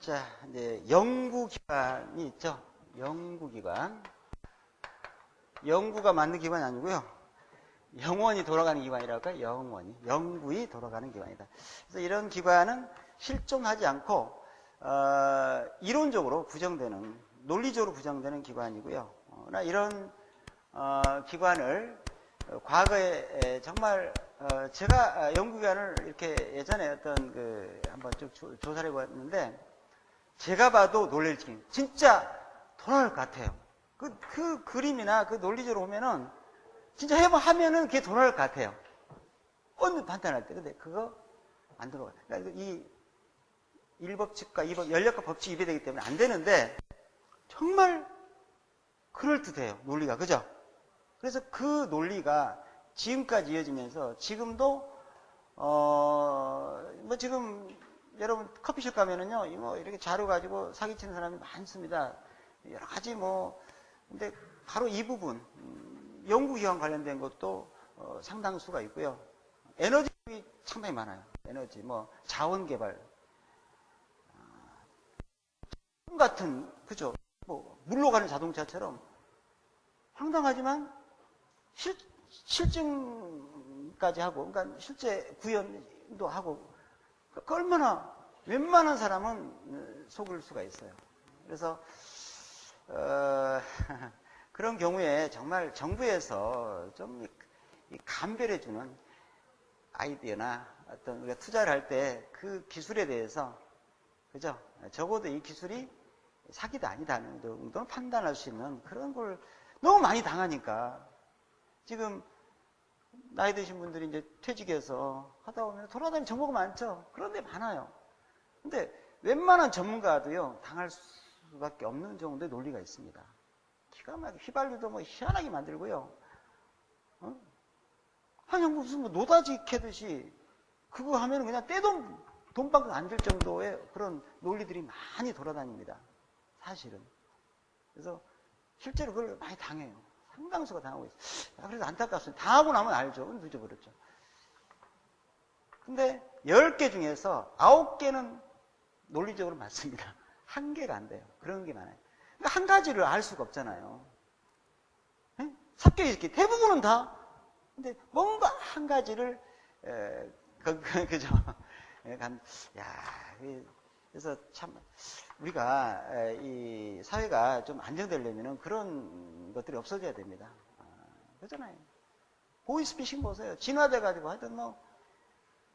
자, 이제 연구기관이 있죠. 연구기관. 연구가 맞는 기관이 아니고요. 영원히 돌아가는 기관이랄까요? 영구히 돌아가는 기관이다. 그래서 이런 기관은 실존하지 않고 이론적으로 부정되는, 논리적으로 부정되는 기관이고요. 이런 기관을 과거에 정말 제가 연구기관을 이렇게 예전에 한번 쭉 조사를 해봤는데 제가 봐도 놀랄 지경, 진짜 돌아갈 것 같아요. 그 그림이나 그 논리적으로 보면은 진짜 하면은 그게 돌아갈 것 같아요. 어느 판단할 때. 근데 그거 안 들어가요. 그러니까 이 1법칙과 2법, 연력과 법칙이 위배되기 때문에 안 되는데 정말 그럴듯해요. 논리가. 그죠? 그래서 그 논리가 지금까지 이어지면서 지금도 지금 여러분 커피숍 가면은요 이렇게 자료 가지고 사기치는 사람이 많습니다. 여러 가지 근데 바로 이 부분 연구기관 관련된 것도 상당수가 있고요. 에너지비 상당히 많아요. 에너지 자원개발 같은 그죠? 물로 가는 자동차처럼 황당하지만 실증까지 하고, 그러니까 실제 구현도 하고, 그러니까 얼마나 웬만한 사람은 속을 수가 있어요. 그래서 그런 경우에 정말 정부에서 좀 감별해주는 아이디어나 어떤 우리가 투자를 할 때 그 기술에 대해서 그죠? 적어도 이 기술이 사기다 아니다는 정도는 판단할 수 있는 그런 걸 너무 많이 당하니까 지금 나이 드신 분들이 이제 퇴직해서 하다 보면 돌아다니는 정보가 많죠. 그런데 많아요. 근데 웬만한 전문가도요 당할 수밖에 없는 정도의 논리가 있습니다. 기가 막히게 휘발유도 희한하게 만들고요. 아니 무슨 노다지 캐듯이 그거 하면 그냥 돈방울 안 될 정도의 그런 논리들이 많이 돌아다닙니다. 사실은. 그래서 실제로 그걸 많이 당해요. 상당수가 당하고 있어요. 그래서 안타깝습니다. 당하고 나면 알죠. 늦어버렸죠. 근데 10개 중에서 9개는 논리적으로 맞습니다. 1개가 안 돼요. 그런 게 많아요. 그러니까 한 가지를 알 수가 없잖아요. 삽격이 이렇게 대부분은 다. 근데 뭔가 한 가지를 그죠? 그래서 참 우리가 이 사회가 좀 안정되려면 그런 것들이 없어져야 됩니다. 그렇잖아요. 보이스피싱 보세요. 진화돼가지고 하여튼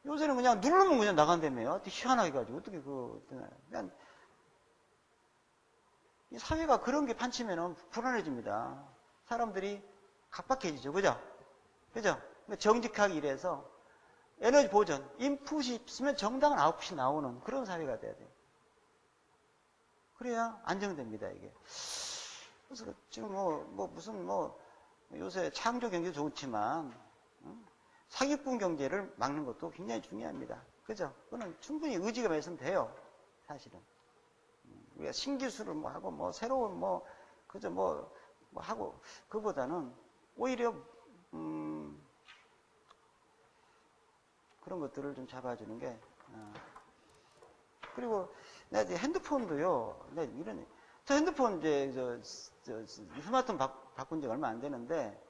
요새는 그냥 누르면 그냥 나간다며요. 희한하게 가지고 어떻게 그냥 이 사회가 그런 게 판치면은 불안해집니다. 사람들이 각박해지죠. 그죠? 그죠? 정직하게 일해서 에너지 보전, 인풋이 있으면 정당한 아웃풋이 나오는 그런 사회가 돼야 돼요. 그래야 안정됩니다, 이게. 그래서 지금 요새 창조 경제 좋지만, 사기꾼 경제를 막는 것도 굉장히 중요합니다. 그죠? 그거는 충분히 의지가 있으면 돼요, 사실은. 우리가 신기술을 하고, 새로운 하고, 그보다는 오히려, 그런 것들을 좀 잡아주는 게, 그리고, 내가 이제 핸드폰도요, 저 핸드폰 스마트폰 바꾼 지 얼마 안 되는데,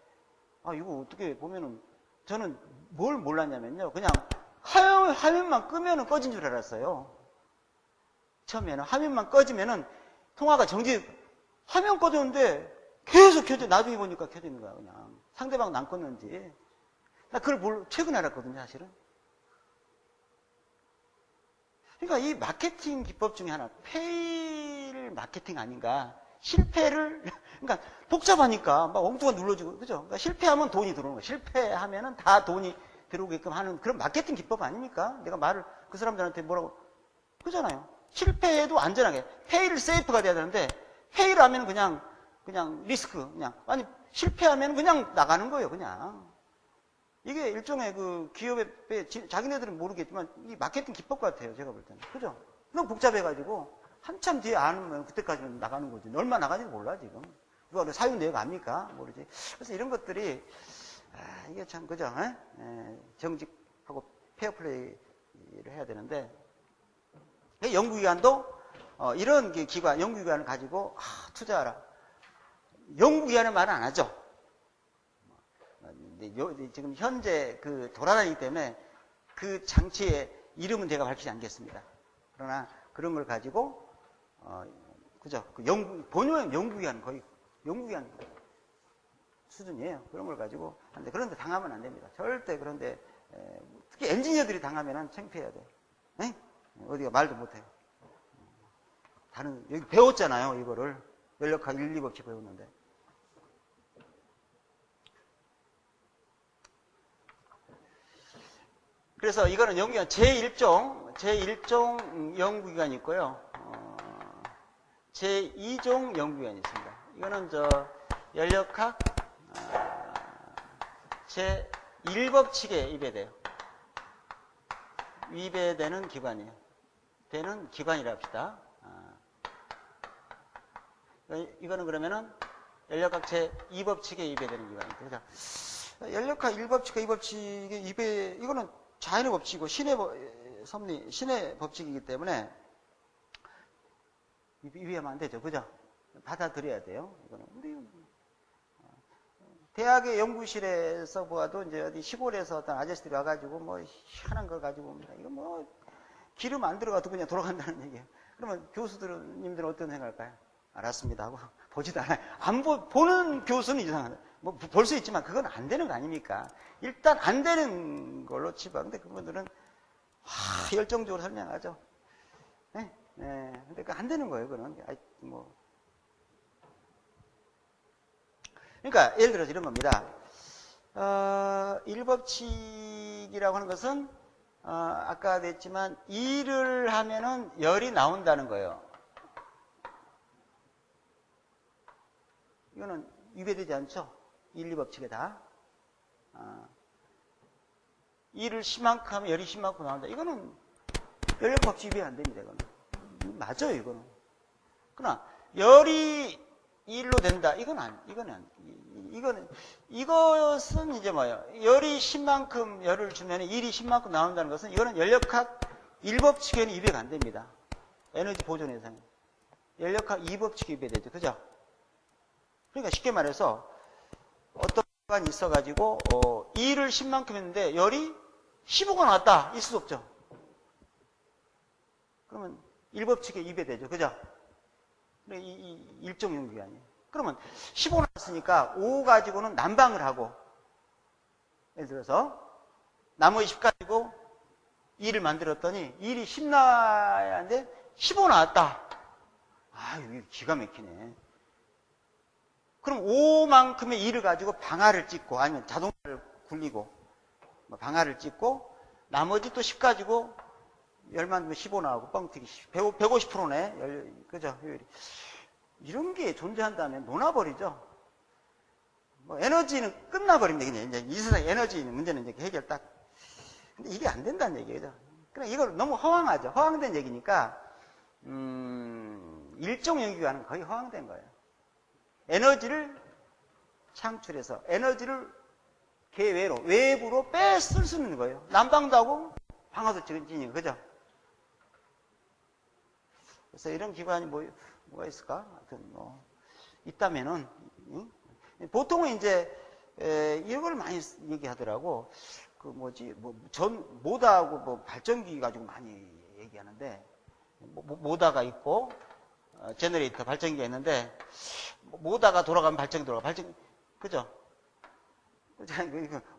이거 어떻게 보면은, 저는 뭘 몰랐냐면요, 그냥 화면만 끄면은 꺼진 줄 알았어요. 처음에는 화면만 꺼지면은 통화가 화면 꺼졌는데 계속 켜져, 나중에 보니까 켜져 있는 거야, 그냥. 상대방은 안 껐는지. 나 그걸 최근에 알았거든요, 사실은. 그러니까 이 마케팅 기법 중에 하나, 페일 마케팅 아닌가. 그러니까 복잡하니까 막 엉뚱한 눌러주고, 그죠? 그러니까 실패하면 돈이 들어오는 거예요. 실패하면은 다 돈이 들어오게끔 하는 그런 마케팅 기법 아닙니까? 내가 말을 그 사람들한테 뭐라고, 그잖아요. 실패해도 안전하게. 페일을 세이프가 돼야 되는데, 페일을 하면 그냥 리스크, 아니, 실패하면 그냥 나가는 거예요, 그냥. 이게 일종의 기업의, 자기네들은 모르겠지만, 이 마케팅 기법 같아요, 제가 볼 때는. 그죠? 너무 복잡해가지고, 한참 뒤에 아는 그때까지는 나가는 거지. 얼마 나가는지 몰라, 지금. 누가 사유 내역 압니까? 모르지. 그래서 이런 것들이, 이게 참, 그죠? 정직하고 페어플레이를 해야 되는데, 연구기관도 이런 기관, 연구기관을 가지고 투자하라. 연구기관의 말은 안 하죠. 지금 현재 돌아다니기 때문에 그 장치의 이름은 제가 밝히지 않겠습니다. 그러나 그런 걸 가지고 그죠? 본요의 연구기관 거의 연구기관 수준이에요. 그런 걸 가지고 하는데 그런데 당하면 안 됩니다. 절대 그런데 특히 엔지니어들이 당하면은 창피해야 돼. 에? 어디가 말도 못해. 여기 배웠잖아요, 이거를. 연력학 1, 2법칙 배웠는데. 그래서 이거는 연구기관 제1종 연구기관이 있고요. 제2종 연구기관이 있습니다. 이거는 연력학 제1법칙에 위배돼요. 위배되는 기관이에요. 되는 기관이라 합시다. 이거는 그러면은 연력학 제2법칙에 위배되는 기관입니다. 연력학 1법칙과 2법칙의 위배, 이거는 자연의 법칙이고 신의 법칙이기 때문에 위배하면 안 되죠. 그죠? 받아들여야 돼요. 이거는. 대학의 연구실에서 보아도 이제 어디 시골에서 어떤 아저씨들이 와가지고 희한한 걸 가지고 옵니다. 이거 기름 안 들어가도 그냥 돌아간다는 얘기예요. 그러면 교수님들은 어떤 생각할까요? 알았습니다 하고 보지도 않아요. 보는 교수는 이상하다. 볼 수 있지만 그건 안 되는 거 아닙니까? 일단 안 되는 걸로 치봐. 근데 그분들은 열정적으로 설명하죠. 네? 근데 안 되는 거예요, 그거는. 그러니까 예를 들어서 이런 겁니다. 1법칙이라고 하는 것은 아까도 했지만 일을 하면은 열이 나온다는 거예요. 이거는 위배되지 않죠? 1, 2법칙에 다. 일을 심만큼 하면 열이 심만큼 나온다. 이거는 연력법칙 위배 안 됩니다. 이거는 맞아요. 이거는. 그러나 열이 일로 된다. 이것은 이제 뭐예요? 열이 10만큼 열을 주면 일이 10만큼 나온다는 것은 이거는 연력학 1법칙에는 위배가 안 됩니다. 에너지 보존 예상. 연력학 2법칙이 위배되죠. 그죠? 그러니까 쉽게 말해서 어떤 기관이 있어가지고 일을 10만큼 했는데 열이 15가 나왔다. 있을 수 없죠. 그러면 1법칙에 위배되죠. 그죠? 이 일종 연구기관이에요. 그러면 15 나왔으니까 5 가지고는 난방을 하고, 예를 들어서 나머지 10 가지고 2를 만들었더니 일이 10 나와야 하는데 15 나왔다. 이게 기가 막히네. 그럼 5만큼의 2를 가지고 방아를 찍고 아니면 자동차를 굴리고 방아를 찍고 나머지 또 10 가지고 열만 15 나오고 뻥튀기 150%네. 그죠? 효율이. 이런 게 존재한다면 놀아버리죠. 에너지는 끝나버립니다. 이제 이 세상 에너지 문제는 이제 해결 딱. 근데 이게 안 된다는 얘기죠. 그냥 이걸 너무 허황하죠. 허황된 얘기니까, 일종 연구기관은 거의 허황된 거예요. 에너지를 창출해서 에너지를 개외로, 외부로 빼쓸 수 있는 거예요. 난방도 하고 방아도 지니까. 그죠? 그래서 이런 기관이 뭐가 있을까? 하여튼 있다면은, 보통은 이제, 이걸 많이 얘기하더라고. 모다하고 발전기 가지고 많이 얘기하는데, 모다가 있고, 제너레이터, 발전기가 있는데, 모다가 돌아가면 발전기 돌아가. 그죠?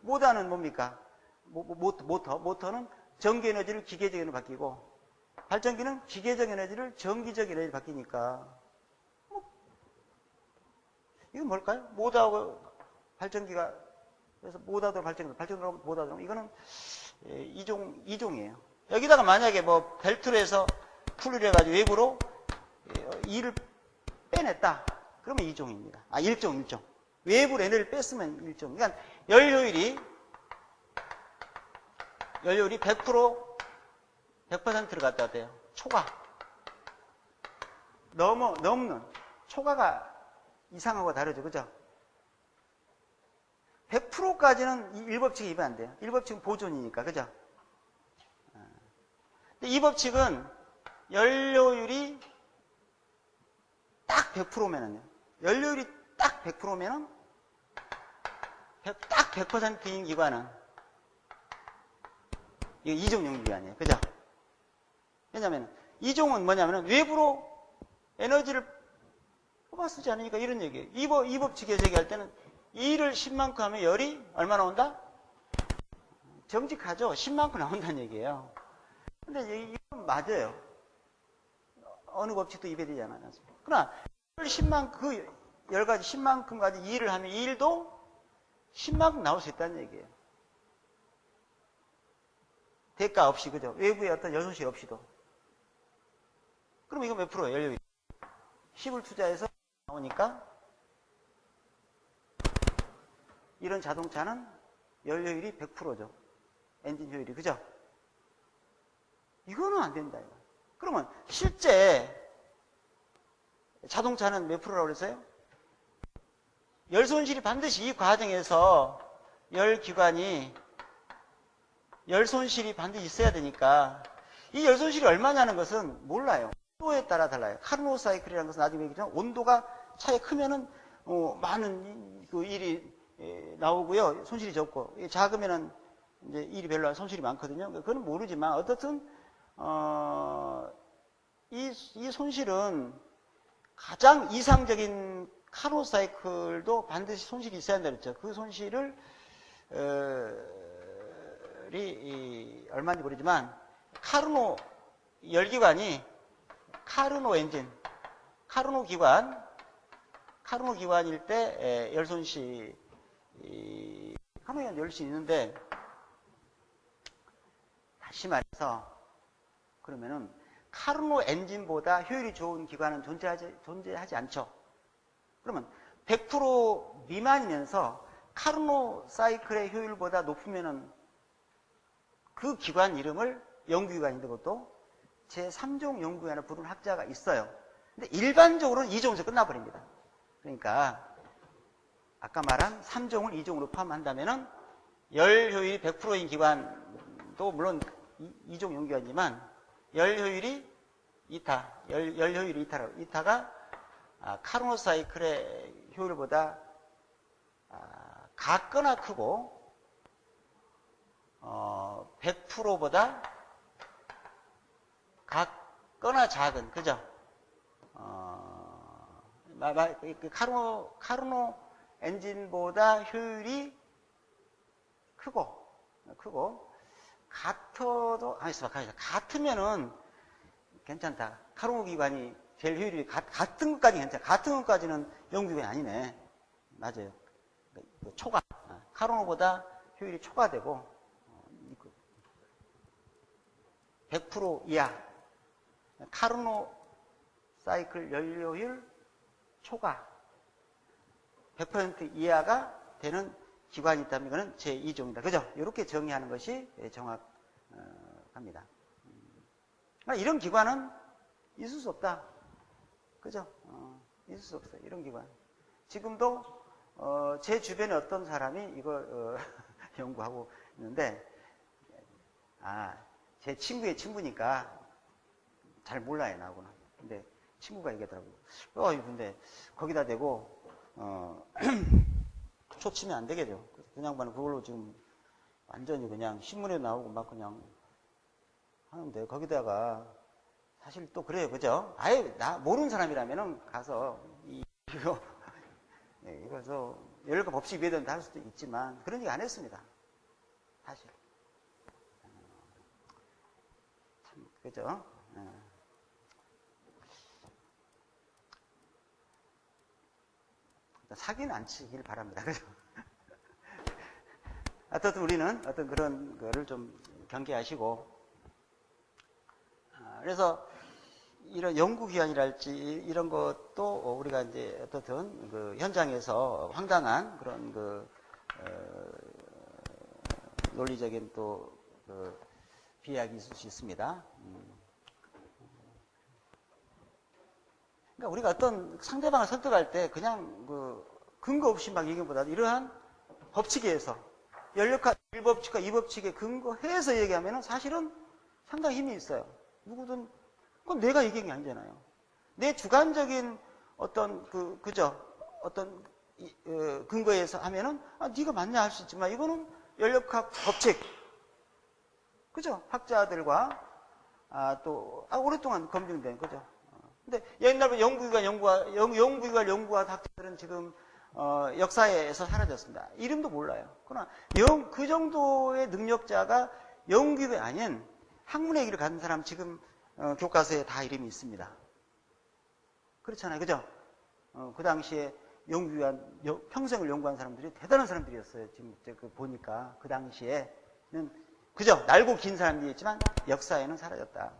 모다는 뭡니까? 모터는 전기 에너지를 기계적 에너지로 바뀌고, 발전기는 기계적 에너지를 전기적 에너지로 바뀌니까. 이건 뭘까요? 모다하고 발전기가, 그래서 모다도 발전기도 모다도, 이거는 이종이에요. 여기다가 만약에 벨트로 해서 풀을 해가지고 외부로 이를 빼냈다. 그러면 이종입니다. 일종. 외부로 에너지를 뺐으면 일종. 그러니까 열효율이 100%를 갖다 대요. 초과. 넘는. 초과가 이상하고 다르죠. 그죠? 100%까지는 1법칙에 위배 안 돼요. 1법칙은 보존이니까. 그죠? 근데 2법칙은 연료율이 딱 100%면은요. 연료율이 딱 100%면은 딱 100%인 기관은 이거 이종 연구기관이에요. 그죠? 왜냐면 이종은 뭐냐면 외부로 에너지를 뽑아 쓰지 않으니까 이런 얘기예요. 이 법칙에서 얘기할 때는 2를 10만큼 하면 열이 얼마 나온다? 정직하죠? 10만큼 나온다는 얘기예요. 근데 이건 맞아요. 어느 법칙도 입에되지 않아요. 그러나 10만 그 10가지 10만큼까지 2를 하면 1도 10만큼 나올 수 있다는 얘기예요. 대가 없이, 그죠? 외부의 어떤 여소실 없이도. 그럼 이거 몇 프로예요? 연료율. 10을 투자해서 나오니까 이런 자동차는 연료율이 100%죠. 엔진 효율이. 그죠? 이거는 안 된다. 이거. 그러면 실제 자동차는 몇 프로라고 그랬어요? 열 손실이 반드시 이 과정에서 열 손실이 반드시 있어야 되니까 이 열 손실이 얼마냐는 것은 몰라요. 온도에 따라 달라요. 카르노 사이클이라는 것은 나중에 얘기했지만 온도가 차이 크면은 많은 그 일이 나오고요. 손실이 적고 작으면은 이제 일이 별로 손실이 많거든요. 그건 모르지만 어떻든 이 손실은 가장 이상적인 카르노 사이클도 반드시 손실이 있어야 한다 그랬죠. 그 손실을 얼마인지 모르지만 카르노 열기관이 카르노 엔진, 카르노 기관일 때 열손실, 카르노 기관 열손이 있는데 다시 말해서 그러면은 카르노 엔진보다 효율이 좋은 기관은 존재하지 않죠. 그러면 100% 미만이면서 카르노 사이클의 효율보다 높으면은 그 기관 이름을 연구기관인데 그것도 제3종 연구기관을 부르는 학자가 있어요. 근데 일반적으로는 2종에서 끝나버립니다. 그러니까 아까 말한 3종을 2종으로 포함한다면은 열 효율이 100%인 기관도 물론 2종 연구기관이지만 열 효율이 2타, 열 효율이 2타라고. 2타가 카르노 사이클의 효율보다 같거나 크고 100%보다 같거나 작은, 그죠? 카르노 엔진보다 효율이 크고 같아도 같으면은 괜찮다. 카르노 기관이 제일 효율이 같은 것까지 괜찮아. 같은 것까지는 연구기관이 아니네. 맞아요. 초과. 카르노보다 효율이 초과되고 100% 이하. 카르노 사이클 연료율 초과 100% 이하가 되는 기관이 있다면 이거는 제2종이다. 그죠? 이렇게 정의하는 것이 정확합니다. 이런 기관은 있을 수 없다. 그죠? 있을 수 없어요. 이런 기관. 지금도 제 주변에 어떤 사람이 이걸 연구하고 있는데 제 친구의 친구니까 잘 몰라요, 나하고는. 근데 친구가 얘기하더라고요. 근데 거기다 대고 초치면 안 되겠죠. 그 양반은 그걸로 지금 완전히 그냥 신문에 나오고 막 그냥 하는데 거기다가 사실 또 그래요, 그죠? 아예 모르는 사람이라면은 가서 이거서 열과 법칙 위배된다 할 수도 있지만 그런 얘기 안 했습니다. 사실. 참, 그죠? 사기는 안 치길 바랍니다. 그죠? 어쨌든 우리는 어떤 그런 거를 좀 경계하시고, 그래서 이런 연구기관이랄지 이런 것도 우리가 이제 어떻든 그 현장에서 황당한 그런 논리적인 또 비약이 있을 수 있습니다. 그러니까 우리가 어떤 상대방을 설득할 때 그냥 근거 없이 막 얘기보다도 이러한 법칙에 의해서 연력학 1법칙과 2법칙에 근거해서 얘기하면 사실은 상당히 힘이 있어요. 누구든 그건 내가 얘기한 게 아니잖아요. 내 주관적인 어떤 어떤 근거에서 하면은 네가 맞냐 할 수 있지만 이거는 연력학 법칙, 그죠? 학자들과 또 오랫동안 검증된 거죠. 근데 옛날에 영국이가 연구한 학자들은 지금 역사에서 사라졌습니다. 이름도 몰라요. 그러나 그 정도의 능력자가 영국이 아닌 학문의 길을 가는 사람 지금 교과서에 다 이름이 있습니다. 그렇잖아요, 그죠? 그 당시에 평생을 연구한 사람들이 대단한 사람들이었어요. 지금 보니까 그 당시에는 그죠? 날고 긴 사람들이 있지만 역사에는 사라졌다.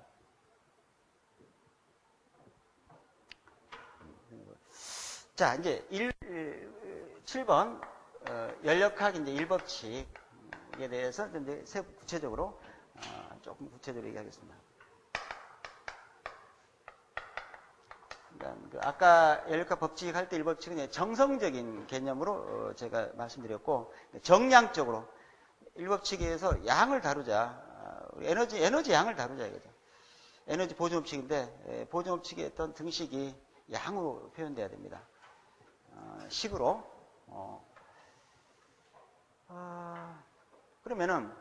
자, 이제 7번 연력학 이제 1법칙에 대해서 이제 구체적으로 조금 구체적으로 얘기하겠습니다. 그러니까 아까 연력학 법칙 할 때 1법칙은 정성적인 개념으로 제가 말씀드렸고, 정량적으로 1법칙에서 양을 다루자, 에너지 양을 다루자 이거죠. 에너지 보존법칙인데 보존법칙의 어떤 등식이 양으로 표현돼야 됩니다. 식으로. 그러면은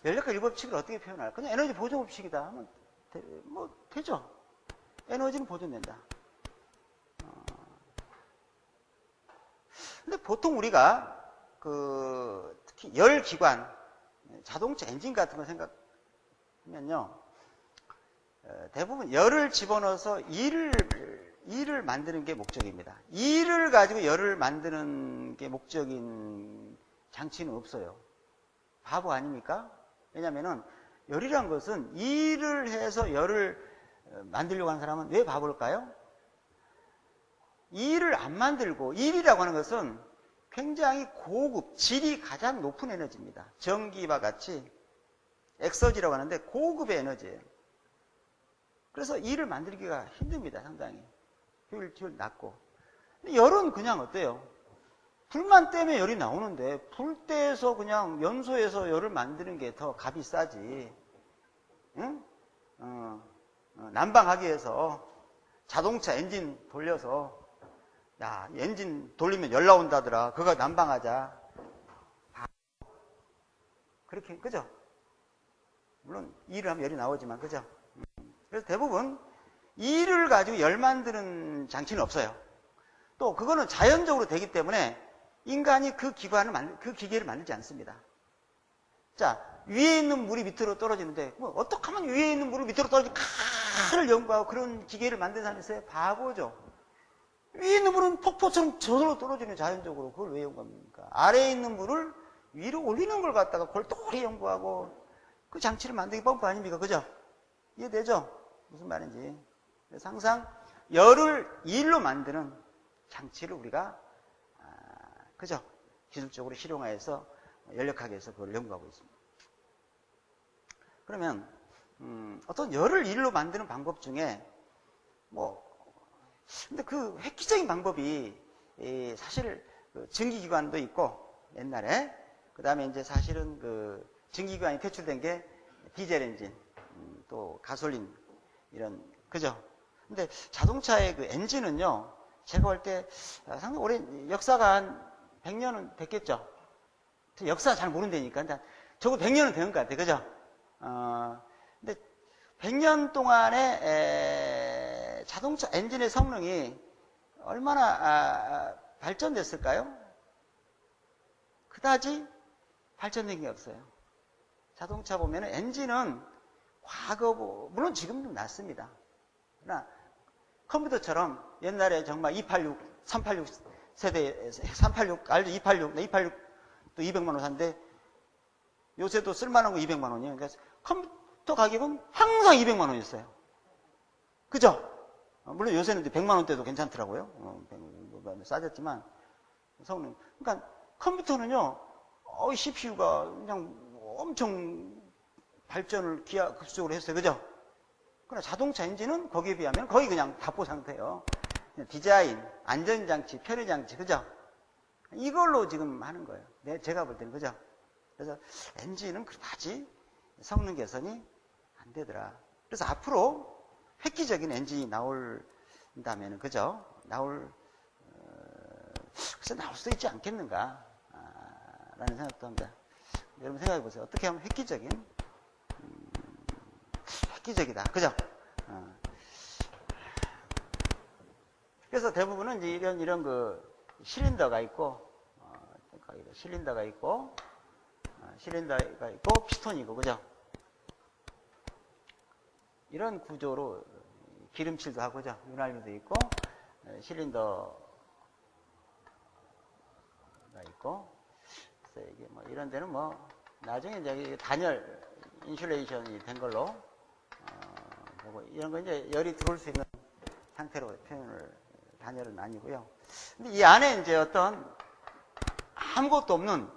연력학 1법칙을 어떻게 표현할까? 그냥 에너지 보존법칙이다 하면 되죠. 에너지는 보존된다. 근데 보통 우리가 특히 열기관, 자동차 엔진 같은 거 생각하면요, 대부분 열을 집어넣어서 일을 만드는 게 목적입니다. 일을 가지고 열을 만드는 게 목적인 장치는 없어요. 바보 아닙니까? 왜냐면은 열이란 것은 일을 해서 열을 만들려고 하는 사람은 왜 바보일까요? 일을 안 만들고, 일이라고 하는 것은 굉장히 고급, 질이 가장 높은 에너지입니다. 전기와 같이 엑서지라고 하는데 고급의 에너지예요. 그래서 일을 만들기가 힘듭니다. 상당히 효율 낮고. 근데 열은 그냥 어때요? 불만 때문에 열이 나오는데 불 떼서 그냥 연소해서 열을 만드는 게 더 값이 싸지. 응? 난방하기 위해서 자동차 엔진 돌려서 야, 엔진 돌리면 열 나온다더라. 그거 난방하자. 그렇게, 그죠? 물론 일을 하면 열이 나오지만, 그죠? 그래서 대부분 일을 가지고 열 만드는 장치는 없어요. 또 그거는 자연적으로 되기 때문에 인간이 그 기계를 만들지 않습니다. 자, 위에 있는 물이 밑으로 떨어지는데 어떻게 하면 위에 있는 물이 밑으로 떨어지고 칼을 연구하고 그런 기계를 만든 사람이 있어요? 바보죠. 위에 있는 물은 폭포처럼 저절로 떨어지는 자연적으로. 그걸 왜 연구합니까? 아래에 있는 물을 위로 올리는 걸 갖다가 골똘히 연구하고 그 장치를 만들기 뻔뻔 아닙니까? 그죠? 이해되죠? 무슨 말인지. 그래서 항상 열을 일로 만드는 장치를 우리가 그죠? 기술적으로 실용화해서 연력학에서 그걸 연구하고 있습니다. 그러면 어떤 열을 일로 만드는 방법 중에 근데 그 획기적인 방법이 사실 증기기관도 있고 옛날에, 그 다음에 이제 사실은 그 증기기관이 퇴출된 게 디젤 엔진, 또 가솔린 이런, 그죠? 근데 자동차의 그 엔진은요, 제가 볼 때 상당히 오랜 역사가 한 100년은 됐겠죠. 역사 잘 모른다니까. 적어도 100년은 되는 것 같아요. 그죠? 근데 100년 동안에 자동차 엔진의 성능이 얼마나 발전됐을까요? 그다지 발전된 게 없어요. 자동차 보면 엔진은 물론 지금도 낮습니다. 그러나 컴퓨터처럼 옛날에 정말 286, 386 세대, 386, 알죠? 286, 286도 200만 원 샀는데 요새도 쓸만한 거 200만 원이에요. 그러니까 컴퓨터 가격은 항상 200만 원이었어요. 그죠? 물론 요새는 100만 원대도 괜찮더라고요. 싸졌지만 성능. 그러니까 컴퓨터는요, CPU가 그냥 엄청 발전을 기하급수적으로 했어요. 그죠? 그러나 자동차 엔진은 거기에 비하면 거의 그냥 답보 상태예요. 디자인, 안전장치, 편의장치, 그죠? 이걸로 지금 하는 거예요. 제가 볼 때는, 그죠? 그래서 엔진은 그다지 성능 개선이 안 되더라. 그래서 앞으로 획기적인 엔진이 나올다면은, 그죠? 글쎄 나올 수 있지 않겠는가, 라는 생각도 합니다. 여러분 생각해 보세요. 어떻게 하면 획기적이다. 그죠? 그래서 대부분은 이제 이런 그 실린더가 있고, 실린더가 있고, 피스톤이고, 그죠? 이런 구조로 기름칠도 하고, 그죠? 윤활유도 있고, 실린더가 있고, 그래서 이게 뭐 이런 데는 뭐 나중에 이제 단열 인슐레이션이 된 걸로 보고, 이런 거 이제 열이 들어올 수 있는 상태로 단열은 아니고요. 근데 이 안에 이제 어떤 아무것도 없는,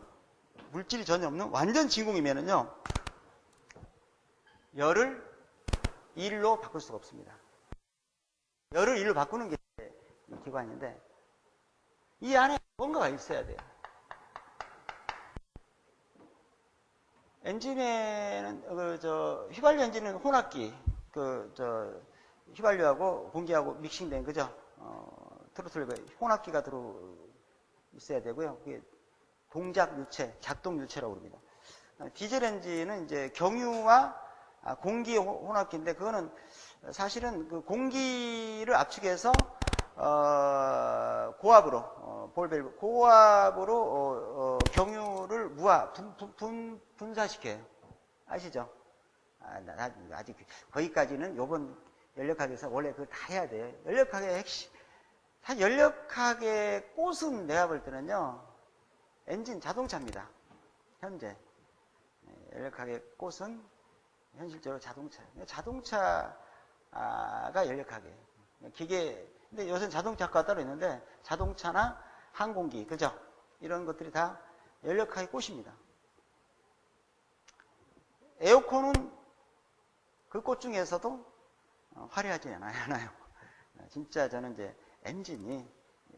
물질이 전혀 없는 완전 진공이면은요, 열을 일로 바꿀 수가 없습니다. 열을 일로 바꾸는 게 이 기관인데, 이 안에 뭔가가 있어야 돼요. 엔진에는, 휘발유 엔진은 혼합기, 휘발유하고 공기하고 믹싱된, 그죠? 트로틀 혼합기가 들어 있어야 되고요. 그게 동작 유체, 작동 유체라고 부릅니다. 디젤 엔진은 이제 경유와 공기 혼합기인데, 그거는 사실은 그 공기를 압축해서 고압으로 경유를 분사시켜요. 아시죠? 아직 거기까지는 요번 연력학에서 원래 그걸 다 해야 돼요. 연력학의 핵심, 사실 연력학의 꽃은 내가 볼 때는요, 엔진 자동차입니다. 현재 연력학의 꽃은 현실적으로 자동차가 연력학이에요. 기계, 근데 요새는 자동차가 따로 있는데, 자동차나 항공기, 그죠? 이런 것들이 다 연력학의 꽃입니다. 에어컨은 그 꽃 중에서도 화려하지 않아요. 진짜 저는 이제 엔진이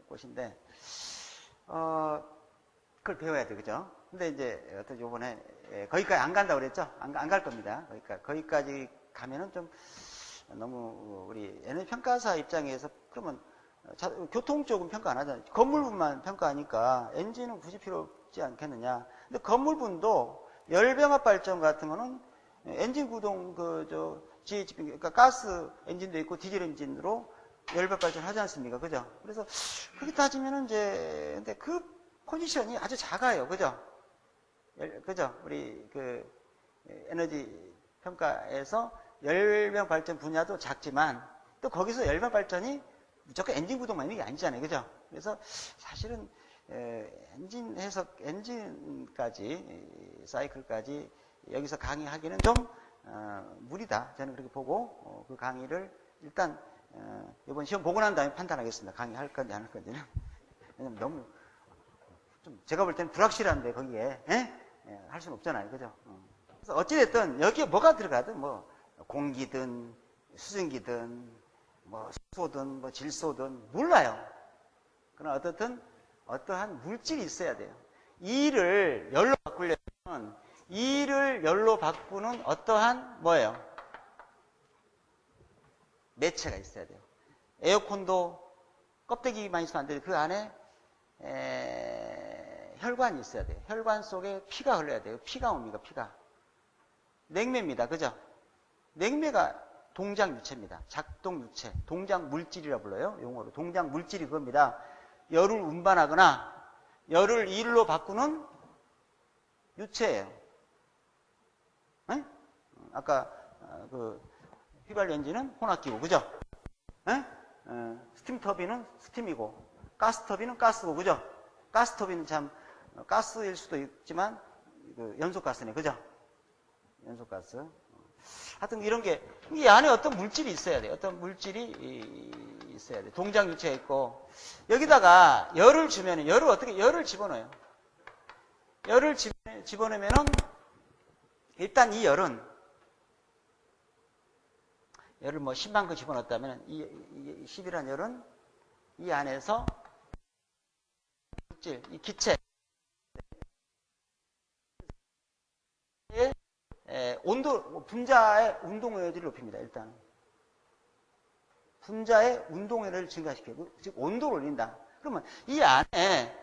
꽃인데, 그걸 배워야 돼, 그죠? 근데 이제, 어떤 요번에, 거기까지 안 간다고 그랬죠? 안 갈 겁니다. 거기까지 가면은 좀, 너무, 우리 에너지 평가사 입장에서, 그러면, 교통 쪽은 평가 안 하잖아요. 건물분만 평가하니까, 엔진은 굳이 필요 없지 않겠느냐. 근데 건물분도, 열병합 발전 같은 거는, 엔진 구동, GHP, 그러니까 가스 엔진도 있고, 디젤 엔진으로 열병합 발전 하지 않습니까? 그죠? 그래서, 그렇게 따지면은 이제, 근데 그 포지션이 아주 작아요. 그죠? 그죠? 우리, 에너지 평가에서 열병 발전 분야도 작지만, 또 거기서 열병 발전이 무조건 엔진 구동만 있는 게 아니잖아요. 그죠? 그래서 사실은, 엔진까지, 사이클까지 여기서 강의하기는 좀, 무리다. 저는 그렇게 보고, 그 강의를 일단, 이번 시험 보고 난 다음에 판단하겠습니다. 강의할 건지 안 할 건지는. 왜냐면 너무, 좀 제가 볼 때는 불확실한데, 거기에, 할 수는 없잖아요. 그죠? 그래서 어찌됐든, 여기에 뭐가 들어가든, 뭐, 공기든, 수증기든, 뭐, 수소든, 뭐, 질소든, 몰라요. 그러나 어떻든, 어떠한 물질이 있어야 돼요. 이를 열로 바꾸려면, 이를 열로 바꾸는 어떠한, 뭐예요? 매체가 있어야 돼요. 에어컨도 껍데기만 있으면 안 돼요. 그 안에, 혈관이 있어야 돼요. 혈관 속에 피가 흘러야 돼요. 피가 옵니다. 피가. 냉매입니다. 그죠? 냉매가 동작 유체입니다. 작동 유체. 동작 물질이라 불러요. 용어로. 동작 물질이 그겁니다. 열을 운반하거나 열을 일로 바꾸는 유체예요. 에? 아까 휘발유 엔진은 혼합기고, 그죠? 스팀 터빈은 스팀이고, 가스 터빈은 가스고, 그죠? 가스 터빈은 참 가스일 수도 있지만 연소가스네, 그죠? 연소가스. 하여튼 이런 게, 이 안에 어떤 물질이 있어야 돼요. 어떤 물질이 있어야 돼요. 동작 유체가 있고, 여기다가 열을 주면, 열을 집어넣어요. 열을 집어넣으면은, 일단 이 열은, 열을 뭐 10만큼 집어넣었다면, 이 10이라는 열은 이 안에서 물질, 이 기체, 분자의 운동 에너지를 높입니다. 일단 분자의 운동 에너지를 증가시키고, 즉 온도를 올린다. 그러면 이 안에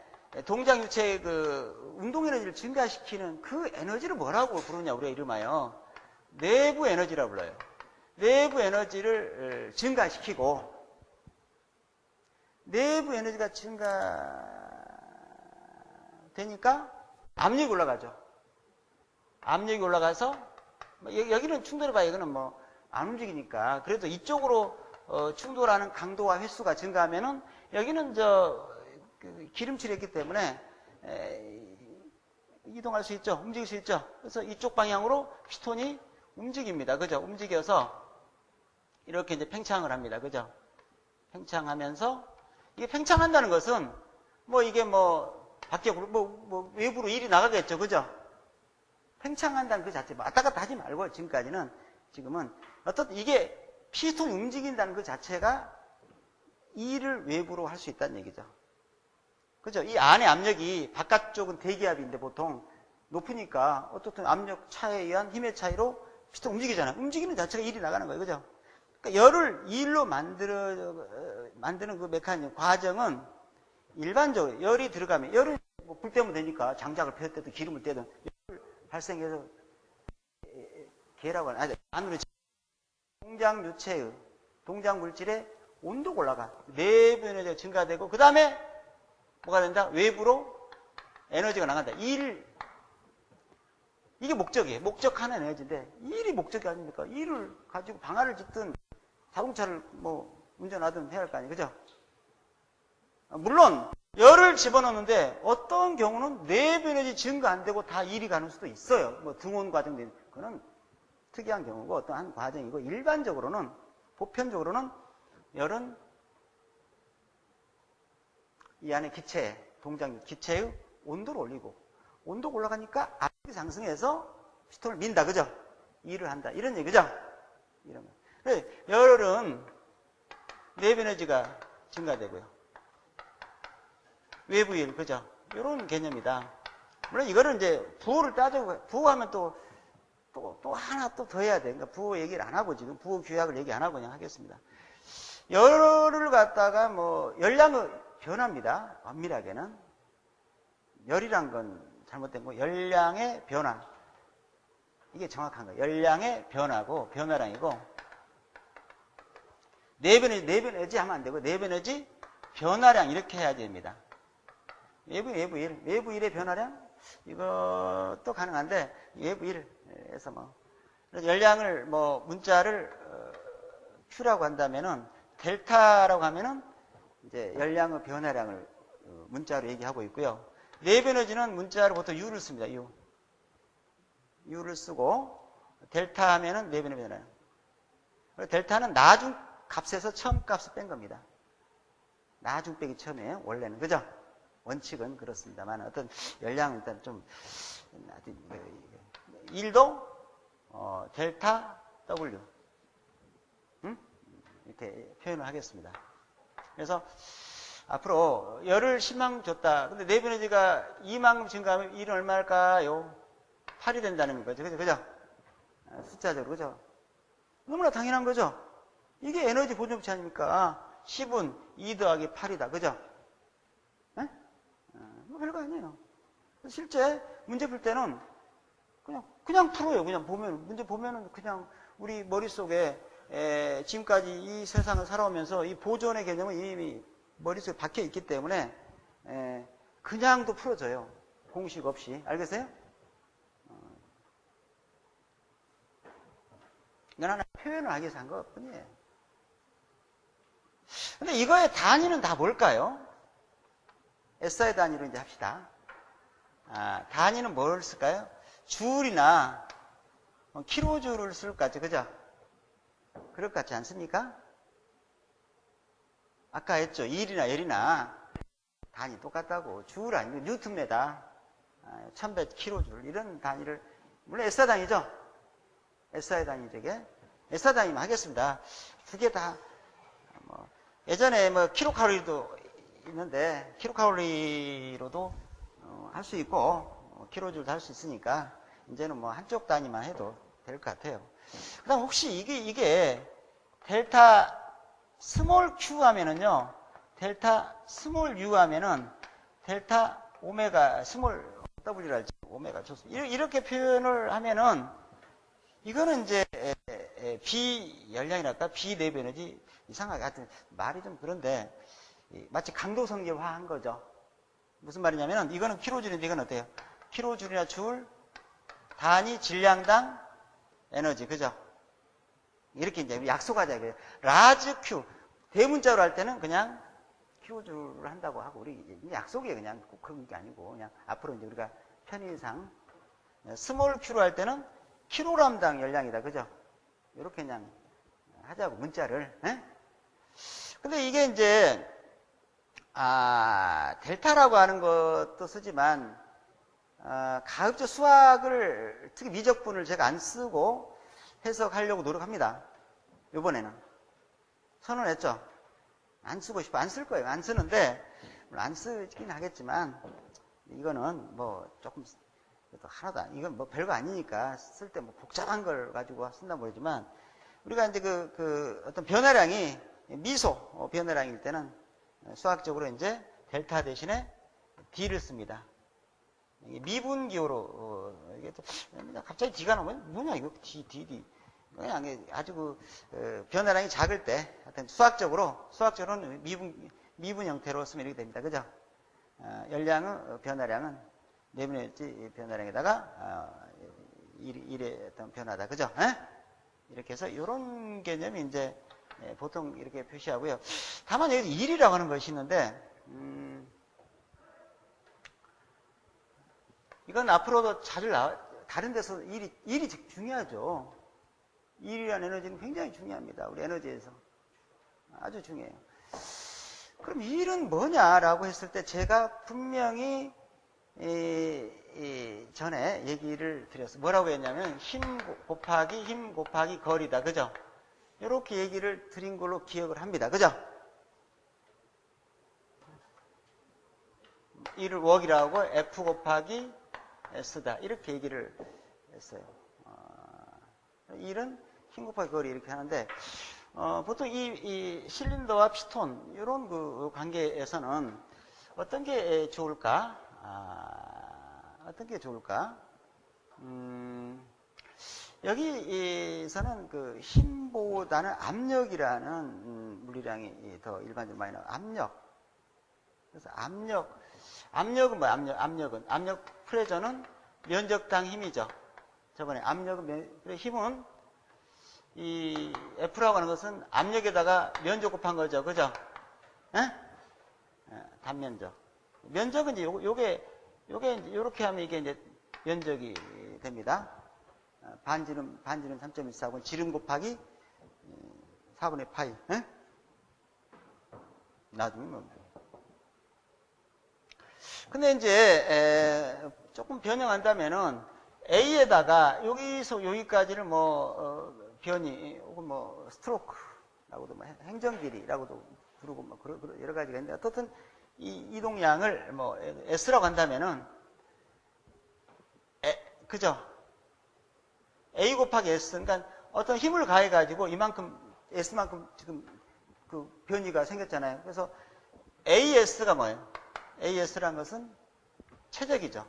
동작 유체의 그 운동 에너지를 증가시키는 그 에너지를 뭐라고 부르냐, 우리가 이름하여 내부 에너지라고 불러요. 내부 에너지를 증가시키고, 내부 에너지가 증가되니까 압력이 올라가죠. 압력이 올라가서, 여기는 충돌해봐야 이거는 뭐 안 움직이니까. 그래도 이쪽으로 충돌하는 강도와 횟수가 증가하면은 여기는 기름칠이 있기 때문에 이동할 수 있죠. 움직일 수 있죠. 그래서 이쪽 방향으로 피스톤이 움직입니다. 그죠? 움직여서 이렇게 이제 팽창을 합니다. 그죠? 팽창하면서, 이게 팽창한다는 것은 이게 밖에 외부로 일이 나가겠죠. 그죠? 팽창한다는 그 자체, 왔다 갔다 하지 말고, 지금은 어떻든 이게 피스톤이 움직인다는 그 자체가 일을 외부로 할 수 있다는 얘기죠. 그죠? 이 안에 압력이, 바깥쪽은 대기압인데 보통 높으니까 어떻든 압력 차에 의한 힘의 차이로 피스톤 움직이잖아요. 움직이는 자체가 일이 나가는 거예요. 그죠? 그러니까 열을 일로 만드는 그 메커니즘, 과정은 일반적으로 열이 들어가면, 열은 불 때면 되니까 장작을 펴 때든 기름을 떼든 열을 발생해서 계라고 하는, 안으로 동작 유체의, 동작 물질의 온도가 올라가. 내부 에너지가 증가되고, 그 다음에 뭐가 된다? 외부로 에너지가 나간다. 이게 목적이에요. 목적하는 에너지인데, 일이 목적이 아닙니까? 일을 가지고 방아를 짓든 자동차를 운전하든 해야 할 거 아니에요. 그죠? 물론, 열을 집어넣는데 어떤 경우는 내부 에너지 증가 안 되고 다 일이 가는 수도 있어요. 등온 과정, 그거는 특이한 경우고 어떤 과정이고, 일반적으로는, 보편적으로는 열은 이 안에 기체의 온도를 올리고, 온도가 올라가니까 압력이 상승해서 피스톤을 민다. 그죠? 일을 한다. 이런 얘기죠? 이런 거. 열은 내부 에너지가 증가되고요. 외부 일, 그죠? 이런 개념이다. 물론 이거는 이제 부호를 따지고, 부호하면 또 하나 또 더 해야 돼. 그러니까 부호 얘기를 안 하고 지금 부호 규약을 얘기 안 하고 그냥 하겠습니다. 열을 갖다가 열량의 변화입니다. 엄밀하게는. 열이란 건 잘못된 거, 열량의 변화. 이게 정확한 거예요. 열량의 변화고, 변화량이고, 내부 에너지 하면 안 되고, 내부 에너지 변화량 이렇게 해야 됩니다. 외부 일의 변화량? 이것도 가능한데, 외부 일에서 열량을, 문자를, Q라고 한다면은, 델타라고 하면은, 이제 열량의 변화량을 문자로 얘기하고 있고요. 내부 에너지는 문자로 보통 U를 씁니다. U를 쓰고, 델타 하면은 내부 에너지 변화량. 델타는 나중 값에서 처음 값을 뺀 겁니다. 나중 빼기 처음이에요. 원래는. 그죠? 원칙은 그렇습니다만, 어떤 열량은 일단 좀, 1도, 델타 W. 이렇게 표현을 하겠습니다. 그래서, 앞으로 열을 10만큼 줬다. 근데 내부 에너지가 2만큼 증가하면 1은 얼마 할까요? 8이 된다는 거죠. 그죠? 숫자적으로. 그죠? 너무나 당연한 거죠? 이게 에너지 보존법칙 아닙니까? 10은 2 더하기 8이다. 그죠? 네? 별거 아니에요. 실제 문제 풀 때는 그냥 풀어요. 그냥 문제 보면은 그냥 우리 머릿속에 지금까지 이 세상을 살아오면서 이 보존의 개념은 이미 머릿속에 박혀 있기 때문에 그냥도 풀어져요. 공식 없이. 알겠어요? 이건 하나 표현을 하기 위해서 한 것뿐이에요. 근데 이거의 단위는 다 뭘까요? SI 단위로 이제 합시다. 단위는 뭘 쓸까요? 줄이나 킬로줄을 쓸 것 같죠? 그죠? 그럴 것 같지 않습니까? 아까 했죠. 일이나 열이나 단위 똑같다고. 줄 아니고 뉴턴메다, 1100 킬로줄 이런 단위를, 물론 SI 단위죠? SI 단위 저게. SI 단위만 하겠습니다. 두 개 다, 예전에 킬로칼로리도 있는데, 킬로칼로리로도 할 수 있고, 킬로줄도 할 수 있으니까, 이제는 한쪽 단위만 해도 될 것 같아요. 그 다음 혹시 이게 델타 스몰 q 하면은요, 델타 스몰 u 하면은 델타 오메가 스몰 w랄지 오메가 좋습니다. 이렇게 표현을 하면은 이거는 이제 비열량이랄까 비내부 에너지 이상하게 하여튼 말이 좀 그런데 마치 강도성질화한 거죠. 무슨 말이냐면은 이거는 킬로줄인데 이건 어때요? 킬로줄이나 줄 단위 질량당 에너지, 그죠? 이렇게 이제 약속하자. 라즈 큐 대문자로 할 때는 그냥 킬로줄을 한다고 하고 우리 약속이에요. 그냥 꼭 그런 게 아니고 그냥 앞으로 이제 우리가 편의상 스몰 큐로 할 때는 킬로그램당 열량이다, 그죠? 이렇게 그냥 하자고 문자를. 에? 근데 이게 이제 델타라고 하는 것도 쓰지만 가급적 수학을 특히 미적분을 제가 안 쓰고 해석하려고 노력합니다. 이번에는 선언했죠. 안 쓰고 싶어. 안 쓸 거예요. 안 쓰는데 안 쓰긴 하겠지만 이거는 뭐 조금 하나도 이건 뭐 별거 아니니까 쓸 때 뭐 복잡한 걸 가지고 쓴다 모르지만 우리가 이제 그 어떤 변화량이 미소 변화량일 때는 수학적으로 이제 델타 대신에 D를 씁니다. 미분기호로 이게 또 갑자기 D가 나오면 뭐냐 이거 D 그냥 아주 변화량이 작을 때 하여튼 수학적으로는 미분 형태로 쓰면 이렇게 됩니다. 그죠? 열량은 변화량은 내분의 변화량에다가 1의 어떤 변화다. 그죠? 에? 이렇게 해서 이런 개념이 이제 보통 이렇게 표시하고요. 다만 여기 1이라고 하는 것이 있는데 이건 앞으로도 자주 다른 데서 1이 중요하죠. 1이라는 에너지는 굉장히 중요합니다. 우리 에너지에서. 아주 중요해요. 그럼 1은 뭐냐라고 했을 때 제가 분명히 전에 얘기를 드렸어요. 뭐라고 했냐면 힘 곱하기 거리다. 그죠? 이렇게 얘기를 드린 걸로 기억을 합니다. 그죠? 1을 웍이라고 하고 F 곱하기 S다. 이렇게 얘기를 했어요. 1은 힘 곱하기 거리 이렇게 하는데 보통 이 실린더와 피스톤 이런 그 관계에서는 어떤 게 좋을까? 어떤 게 좋을까? 여기서는 그 힘보다는 압력이라는 물리량이 더 일반적으로 많이 나와요. 압력. 그래서 압력은 뭐예요? 압력 프레저는 면적당 힘이죠. 저번에 힘은 이 F라고 하는 것은 압력에다가 면적 곱한 거죠. 그죠? 단면적. 면적은 이제 요게 이렇게 하면 이게 이제 면적이 됩니다. 반지름 3.14고 지름 곱하기 4분의 파이. 나중에 뭐. 근데 이제 조금 변형한다면은 A에다가 여기서 여기까지를 변이 혹은 스트로크라고도 행정길이라고도 부르고 여러 가지가 있는데 어떻든 이 이동량을 S라고 한다면은 그죠? A 곱하기 S 그러니까 어떤 힘을 가해 가지고 이만큼 S만큼 지금 그 변이가 생겼잖아요. 그래서 AS가 뭐예요? AS라는 것은 최적이죠.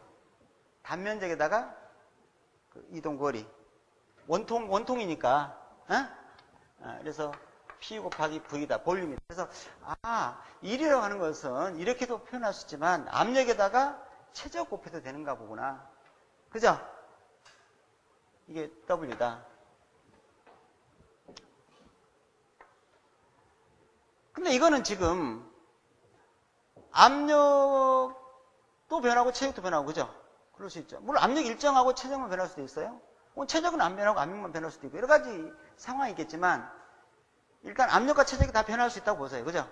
단면적에다가 그 이동거리 원통이니까 그래서 P 곱하기 V다. 볼륨이다. 그래서 1이라고 하는 것은 이렇게도 표현할 수 있지만 압력에다가 최적 곱해도 되는가 보구나. 그죠? 이게 W다. 근데 이거는 지금 압력도 변하고 체력도 변하고 그죠? 그럴 수 있죠. 물론 압력 일정하고 체적만 변할 수도 있어요. 체적은 안 변하고 압력만 변할 수도 있고 여러 가지 상황이 있겠지만 일단 압력과 체적이 다 변할 수 있다고 보세요. 그죠?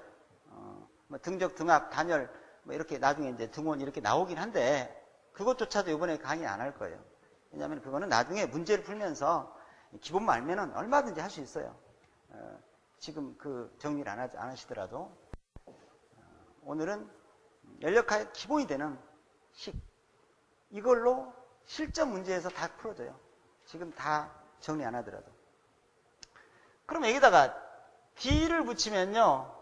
등적, 등압, 단열 이렇게 나중에 이제 등원 이렇게 나오긴 한데 그것조차도 이번에 강의 안 할 거예요. 왜냐하면 그거는 나중에 문제를 풀면서 기본만 알면은 얼마든지 할 수 있어요. 지금 그 정리를 안 하시더라도 오늘은 연력하에 기본이 되는 식 이걸로 실전 문제에서 다 풀어져요. 지금 다 정리 안 하더라도. 그럼 여기다가 D를 붙이면요.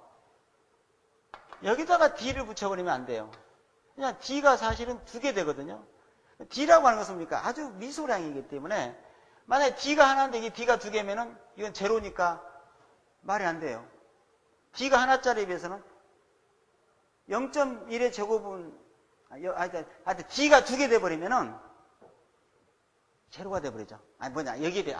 여기다가 D를 붙여버리면 안 돼요. 그냥 D가 사실은 2개 되거든요. D라고 하는 것은 뭡니까? 아주 미소량이기 때문에 만약에 D가 하나인데 이게 D가 2개면은 이건 제로니까 말이 안 돼요. D가 하나짜리에 비해서는 0.1의 제곱은 하여튼 D가 2개 돼버리면은 제로가 돼버리죠. 여기에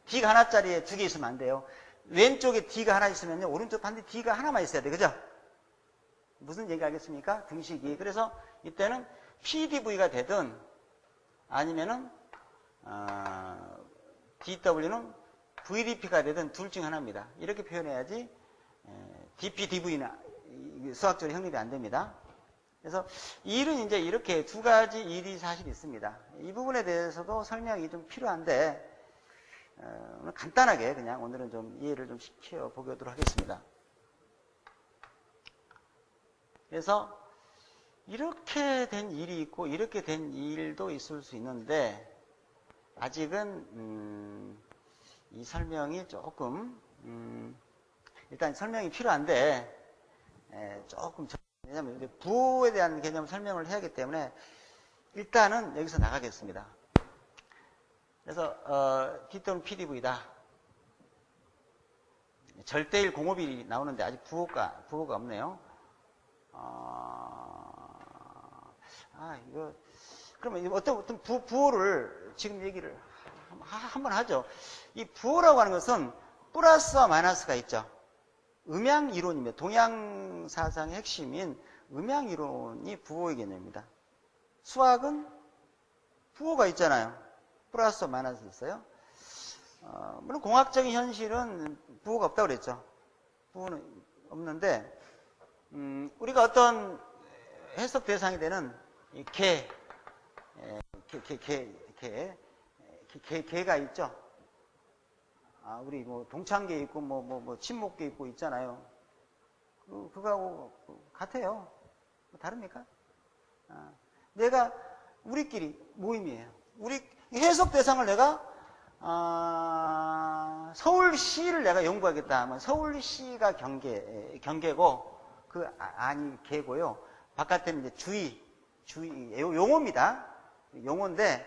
D가 하나짜리에 2개 있으면 안 돼요. 왼쪽에 D가 하나 있으면요, 오른쪽 반대 D가 하나만 있어야 돼. 그죠? 무슨 얘기 알겠습니까? 등식이. 그래서 이때는 PDV가 되든 아니면은 DW는 VDP가 되든 둘 중 하나입니다. 이렇게 표현해야지 DP, DV는 수학적으로 형립이 안 됩니다. 그래서 이 일은 이제 이렇게 2가지 일이 사실 있습니다. 이 부분에 대해서도 설명이 좀 필요한데 간단하게 그냥 오늘은 좀 이해를 좀 시켜 보도록 하겠습니다. 그래서 이렇게 된 일이 있고 이렇게 된 일도 있을 수 있는데 아직은 이 설명이 조금 일단 설명이 필요한데 조금 왜냐하면 부호에 대한 개념 설명을 해야 하기 때문에 일단은 여기서 나가겠습니다. 그래서 D 또는 PDV다. 절대일 공업이 나오는데 아직 부호가 없네요. 이거 그러면 어떤 부호를 지금 얘기를 한번 하죠. 이 부호라고 하는 것은 플러스와 마이너스가 있죠. 음양이론입니다. 동양사상의 핵심인 음양이론이 부호의 개념입니다. 수학은 부호가 있잖아요. 플러스와 마이너스 있어요. 물론 공학적인 현실은 부호가 없다고 그랬죠. 부호는 없는데 우리가 어떤 해석 대상이 되는 이 개가 있죠. 우리 뭐 동창계 있고 뭐 친목계 있고 있잖아요. 그거하고 같아요. 다릅니까? 내가 우리끼리 모임이에요. 우리 해석 대상을 내가 서울시를 내가 연구하겠다 하면 서울시가 경계고 그 안이 개고요. 바깥에는 이제 주의 용어입니다. 용어인데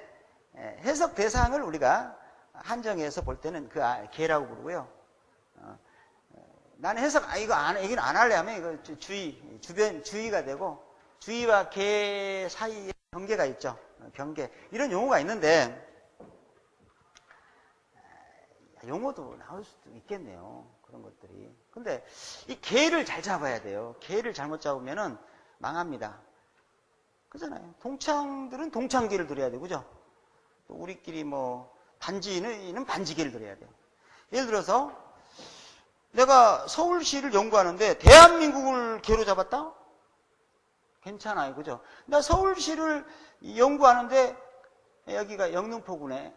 해석 대상을 우리가 한정해서 볼 때는 그 개라고 부르고요. 나는 해석 여기는 안 할래 하면 이거 주의가 되고 주의와 개 사이에 경계가 있죠. 경계 이런 용어가 있는데 용어도 나올 수도 있겠네요. 그런 것들이. 근데 이 개를 잘 잡아야 돼요. 개를 잘못 잡으면은 망합니다. 그잖아요. 동창들은 동창계를 들여야 되고, 그죠? 또 우리끼리 뭐 반지는 반지계를 들여야 돼요. 예를 들어서 내가 서울시를 연구하는데 대한민국을 개로 잡았다? 괜찮아요. 그죠? 나 서울시를 연구하는데 여기가 영등포군에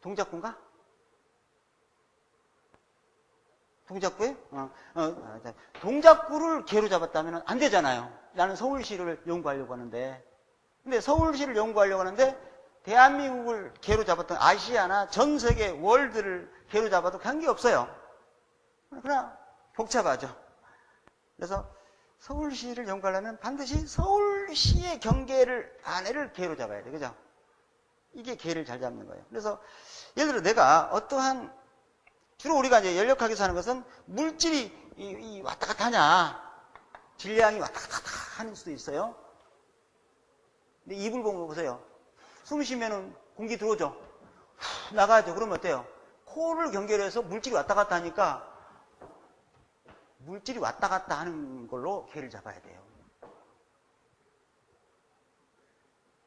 동작구인가? 동작구에? 동작구를 개로 잡았다면 안 되잖아요. 나는 서울시를 연구하려고 하는데. 근데 서울시를 연구하려고 하는데 대한민국을 개로 잡았던 아시아나 전 세계 월드를 개로 잡아도 관계없어요. 그러나 복잡하죠. 그래서 서울시를 연구하려면 반드시 서울시의 경계를 안에를 개로 잡아야 돼. 그죠? 이게 개를 잘 잡는 거예요. 그래서 예를 들어 내가 어떠한 주로 우리가 이제 열역학에서 하는 것은 물질이 왔다 갔다 하냐. 질량이 왔다 갔다 하는 수도 있어요. 근데 이불 보세요. 숨 쉬면은 공기 들어오죠. 나가야죠. 그러면 어때요? 코를 경계로 해서 물질이 왔다 갔다 하니까 물질이 왔다 갔다 하는 걸로 개를 잡아야 돼요.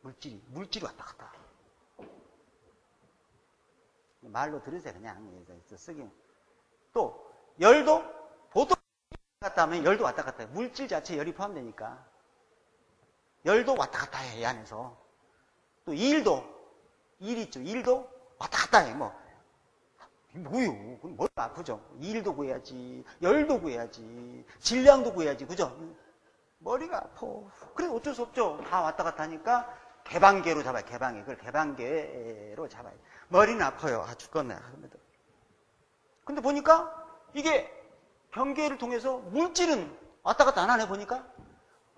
물질이 왔다 갔다. 말로 들으세요. 그냥 쓰기. 또 열도 보통 왔다 갔다 하면 열도 왔다 갔다 해요. 물질 자체에 열이 포함되니까 열도 왔다 갔다 해. 이 안에서. 또 일 있죠. 일도 왔다 갔다 해. 뭐요? 머리 아프죠? 일도 구해야지, 열도 구해야지, 질량도 구해야지, 그죠? 머리가 아파. 그래 어쩔 수 없죠. 다 왔다 갔다 하니까 개방계로 잡아요. 개방계. 그걸 개방계로 잡아요. 머리는 아파요. 아, 죽겠네. 근데 보니까 이게 경계를 통해서 물질은 왔다 갔다 안 하네, 보니까.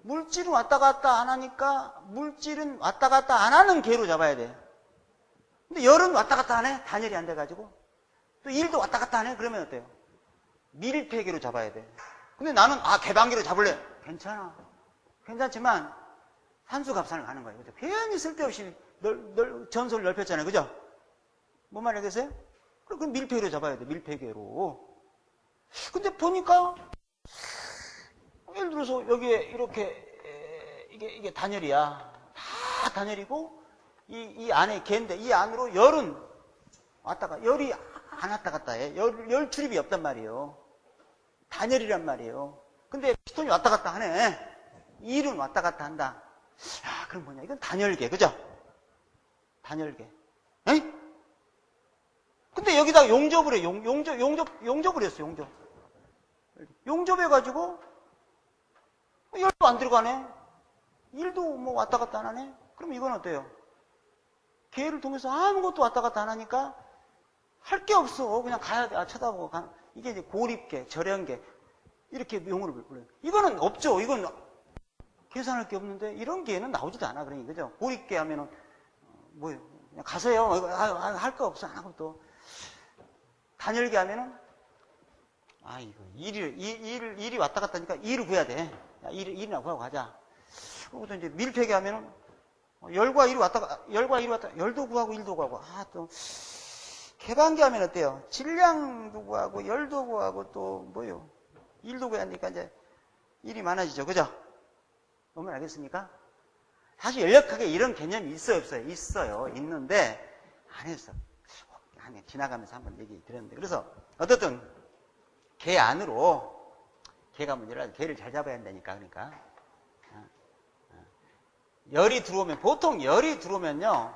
물질은 왔다 갔다 안 하니까 물질은 왔다 갔다 안 하는 계로 잡아야 돼. 근데 열은 왔다 갔다 하네? 단열이 안 돼가지고. 또 일도 왔다 갔다 하네? 그러면 어때요? 밀폐계로 잡아야 돼. 근데 나는, 개방계로 잡을래. 괜찮아. 괜찮지만, 산수갑산을 가는 거예요. 그죠? 괜히 쓸데없이 전소를 넓혔잖아요. 그죠? 뭔 말이 알겠어요? 그럼 밀폐계로 잡아야 돼. 밀폐계로. 근데 보니까, 예를 들어서 여기에 이렇게, 이게 단열이야. 다 단열이고, 이 안에 개인데, 이 안으로 열은 열이 안 왔다 갔다 해. 열 출입이 없단 말이에요. 단열이란 말이에요. 근데 피톤이 왔다 갔다 하네. 일은 왔다 갔다 한다. 그럼 뭐냐? 이건 단열계, 그죠? 단열계. 에? 근데 여기다 용접을 해. 용접을 했어, 용접. 용접해가지고, 열도 안 들어가네. 일도 뭐 왔다 갔다 안 하네. 그럼 이건 어때요? 계를 통해서 아무것도 왔다 갔다 안 하니까 할 게 없어. 그냥 가야 돼. 쳐다보고 가. 이게 이제 고립계, 절연계. 이렇게 용어를 불러요. 이거는 없죠. 이건 계산할 게 없는데 이런 계는 나오지도 않아. 그러니, 그죠? 고립계 하면은, 뭐예요? 그냥 가세요. 할 거 없어. 아무것도. 단열계 하면은, 이거 일이 왔다 갔다 하니까 일을 구해야 돼. 야, 일이나 구하고 가자. 그리고 또 이제 밀폐계 하면은, 열과 일이 왔다, 열도 구하고 일도 구하고. 또, 개방계 하면 어때요? 질량도 구하고, 열도 구하고, 또, 뭐요? 일도 구해야 하니까 이제 일이 많아지죠. 그죠? 뭔 말 알겠습니까? 사실 연력학에 이런 개념이 있어요, 없어요? 있어요. 있는데, 안 했어. 지나가면서 한번 얘기 드렸는데. 그래서, 어쨌든, 개 안으로, 개가 문제라, 개를 잘 잡아야 한다니까, 그러니까. 열이 들어오면, 보통 열이 들어오면요,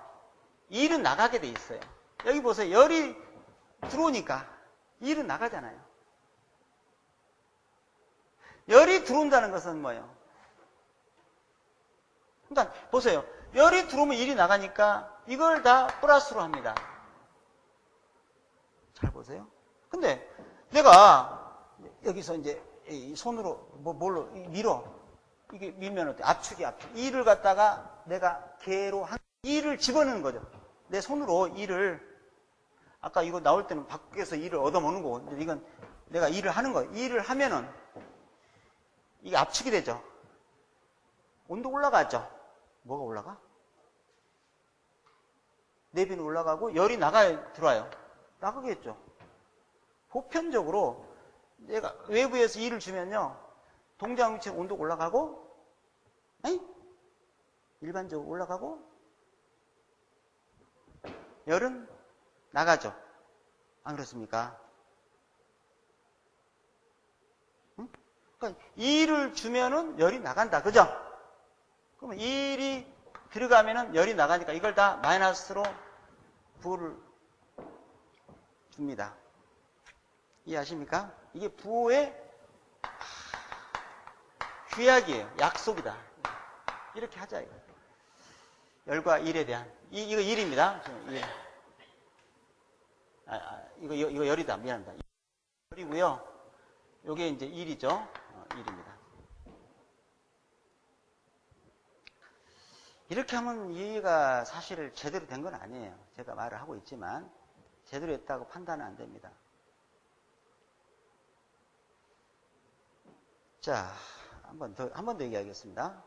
일은 나가게 돼 있어요. 여기 보세요. 열이 들어오니까, 일은 나가잖아요. 열이 들어온다는 것은 뭐예요? 그러니까, 보세요. 열이 들어오면 일이 나가니까, 이걸 다 플러스로 합니다. 잘 보세요. 근데, 내가, 여기서 이제, 손으로, 뭘로, 밀어. 이게 밀면 어때? 압축이 압축. 이를 갖다가 내가 개로 이를 집어넣는 거죠. 내 손으로 이를, 아까 이거 나올 때는 밖에서 이를 얻어먹는 거고, 이건 내가 일을 하는 거예요. 일을 하면은, 이게 압축이 되죠. 온도 올라가죠. 뭐가 올라가? 내비는 올라가고, 열이 들어와요. 나가겠죠. 보편적으로, 내가 외부에서 일을 주면요, 동작 위치 온도가 올라가고, 일반적으로 올라가고, 열은 나가죠. 안 그렇습니까? 그러니까 일을 주면은 열이 나간다. 그죠? 그러면 일이 들어가면은 열이 나가니까 이걸 다 마이너스로 부호를 줍니다. 이해하십니까? 이게 부호의 규약이에요. 약속이다. 이렇게 하자. 열과 일에 대한. 이거 일입니다. 이거 열이다. 미안합니다. 열이고요. 요게 이제 일이죠. 일입니다. 이렇게 하면 이해가 사실 제대로 된 건 아니에요. 제가 말을 하고 있지만 제대로 했다고 판단은 안 됩니다. 자, 한 번 더 얘기하겠습니다.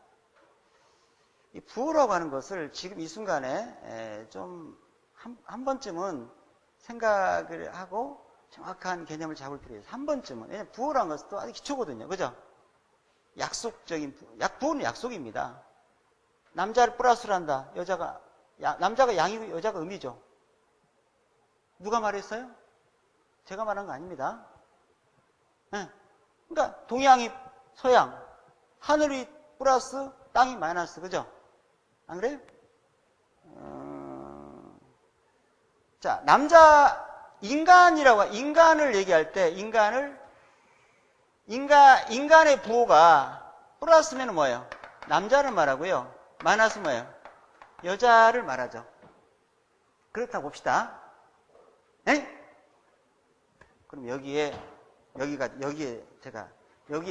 이 부호라고 하는 것을 지금 이 순간에 좀 한 번쯤은 생각을 하고 정확한 개념을 잡을 필요가 있어요. 한 번쯤은. 왜냐면 부호라는 것도 아주 기초거든요. 그죠? 약속적인 부호는 약속입니다. 남자를 플러스로 한다. 남자가 양이고 여자가 음이죠. 누가 말했어요? 제가 말한 거 아닙니다. 네. 그러니까 동양이 서양, 하늘이 플러스, 땅이 마이너스, 그죠? 안 그래요? 자, 인간을 얘기할 때, 인간의 부호가 플러스면 뭐예요? 남자를 말하고요. 마이너스 뭐예요? 여자를 말하죠. 그렇다고 봅시다. 에? 그럼 여기에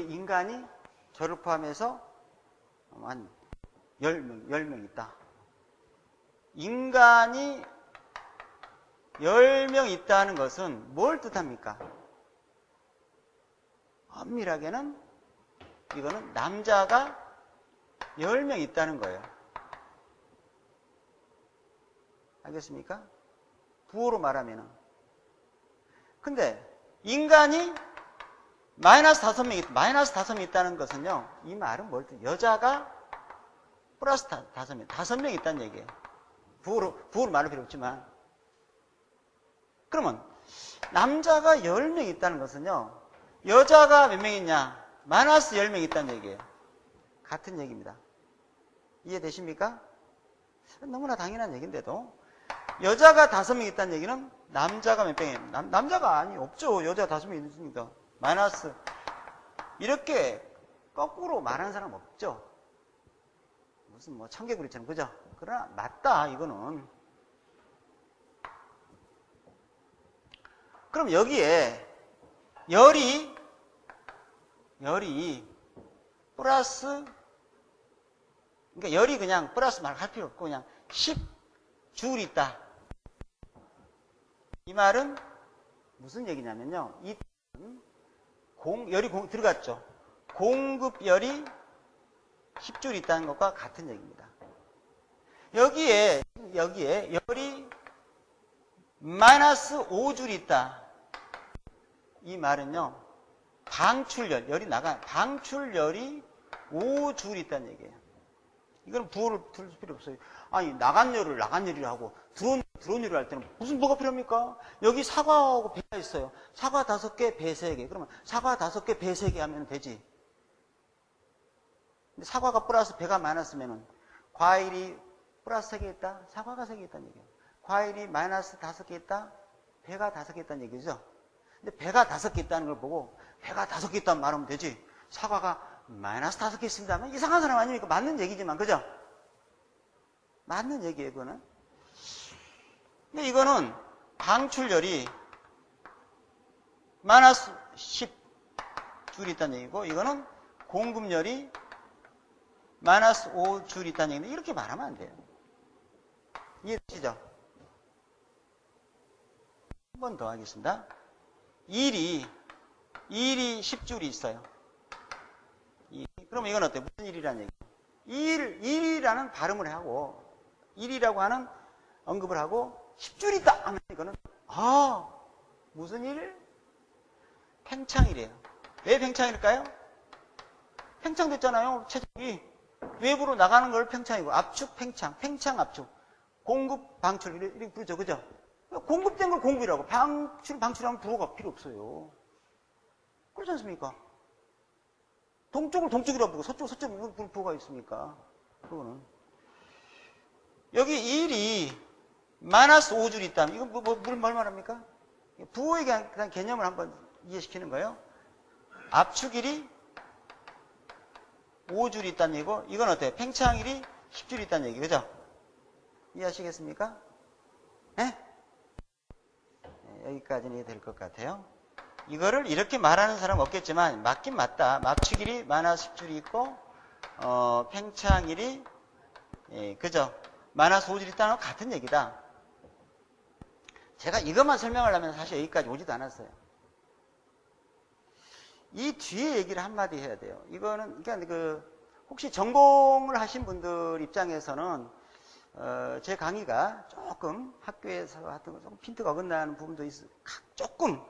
인간이 저를 포함해서 한 10명 있다. 인간이 10명 있다는 것은 뭘 뜻합니까? 엄밀하게는 이거는 남자가 10명 있다는 거예요. 알겠습니까? 부호로 말하면은. 근데 인간이 마이너스 5명 있다는 것은요, 이 말은 뭘 뜻? 여자가 플러스 5명 있다는 얘기예요. 부호로 말할 필요 없지만. 그러면 남자가 10명 있다는 것은요, 여자가 몇 명 있냐? 마이너스 10명 있다는 얘기예요. 같은 얘기입니다. 이해되십니까? 너무나 당연한 얘기인데도 여자가 5명 있다는 얘기는 남자가 몇 명이에요? 남자가 없죠. 여자가 5명 있으니까. 마이너스. 이렇게 거꾸로 말하는 사람 없죠. 무슨 뭐 청개구리처럼, 그죠? 그러나 맞다, 이거는. 그럼 여기에 열이 플러스, 그러니까 열이 그냥 플러스 말할 필요 없고 그냥 10줄 있다. 이 말은 무슨 얘기냐면요. 이 열이 들어갔죠. 공급열이 10줄 있다는 것과 같은 얘기입니다. 여기에 열이 마이너스 5줄 있다. 이 말은요, 방출열이 5줄 있다는 얘기예요. 이건 부호를 둘 필요 없어요. 아니, 나간 열이라고 하고, 들어온 열을 할 때는 무슨 부호가 필요합니까? 여기 사과하고 배가 있어요. 사과 5개, 배 3개. 그러면 사과 5개, 배 3개 하면 되지. 근데 사과가 플러스 배가 마이너스면은, 과일이 플러스 3개 있다? 사과가 3개 있다는 얘기예요. 과일이 마이너스 5개 있다? 배가 5개 있다는 얘기죠. 근데 배가 5개 있다는 걸 보고 배가 5개 있다는 말하면 되지. 사과가 마이너스 5개 있습니다 하면 이상한 사람 아닙니까? 맞는 얘기지만, 그죠? 맞는 얘기예요, 그거는. 근데 이거는 방출열이 마이너스 10줄 있다는 얘기고, 이거는 공급열이 마이너스 5줄 있다는 얘기인데, 이렇게 말하면 안 돼요. 이해되시죠? 한 번 더 하겠습니다. 1이 10줄이 있어요. 그럼 이건 어때요? 무슨 일이라는 얘기예요? 1이라는 발음을 하고 1이라고 하는 언급을 하고 10줄이 있다 하면 이거는 무슨 일? 팽창이래요. 왜 팽창일까요? 팽창됐잖아요. 체적이 외부로 나가는 걸 팽창이고, 압축, 팽창, 압축, 공급, 방출 이렇게 부르죠, 그죠? 공급된 걸 공급이라고, 방출하면 부호가 필요 없어요. 그렇지 않습니까? 동쪽을 동쪽이라고 부르고 서쪽을 부호가 있습니까? 그거는. 여기 1이 마이너스 5줄 있다면 이건 뭘 말합니까? 부호에 대한 개념을 한번 이해시키는 거예요. 압축일이 5줄이 있다는 얘기고, 이건 어때요? 팽창일이 10줄이 있다는 얘기, 그죠? 이해하시겠습니까? 네? 여기까지는 이해될 것 같아요. 이거를 이렇게 말하는 사람 없겠지만 맞긴 맞다. 압축일이 마이너스 10줄이 있고 팽창일이 그죠? 마이너스 5줄이 있다는 건 같은 얘기다. 제가 이것만 설명하려면 사실 여기까지 오지도 않았어요. 이 뒤에 얘기를 한마디 해야 돼요. 이거는 그러니까 혹시 전공을 하신 분들 입장에서는 제 강의가 조금 학교에서 하던 거 조금 핀트가 어긋나는 부분도 조금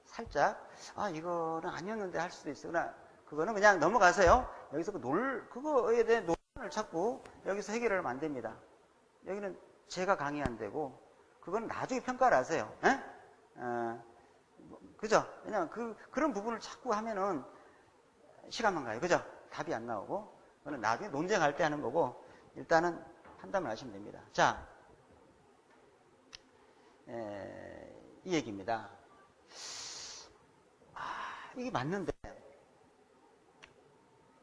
살짝 이거는 아니었는데 할 수도 있어요. 그러나 그거는 그냥 넘어가세요. 여기서 그거에 대한 논란을 찾고 여기서 해결을 하면 안 됩니다. 여기는 제가 강의 안 되고 그건 나중에 평가를 하세요. 그죠? 왜냐면 그런 부분을 자꾸 하면은 시간만 가요. 그죠? 답이 안 나오고. 그거는 나중에 논쟁할 때 하는 거고, 일단은 판단을 하시면 됩니다. 자, 이 얘기입니다. 이게 맞는데,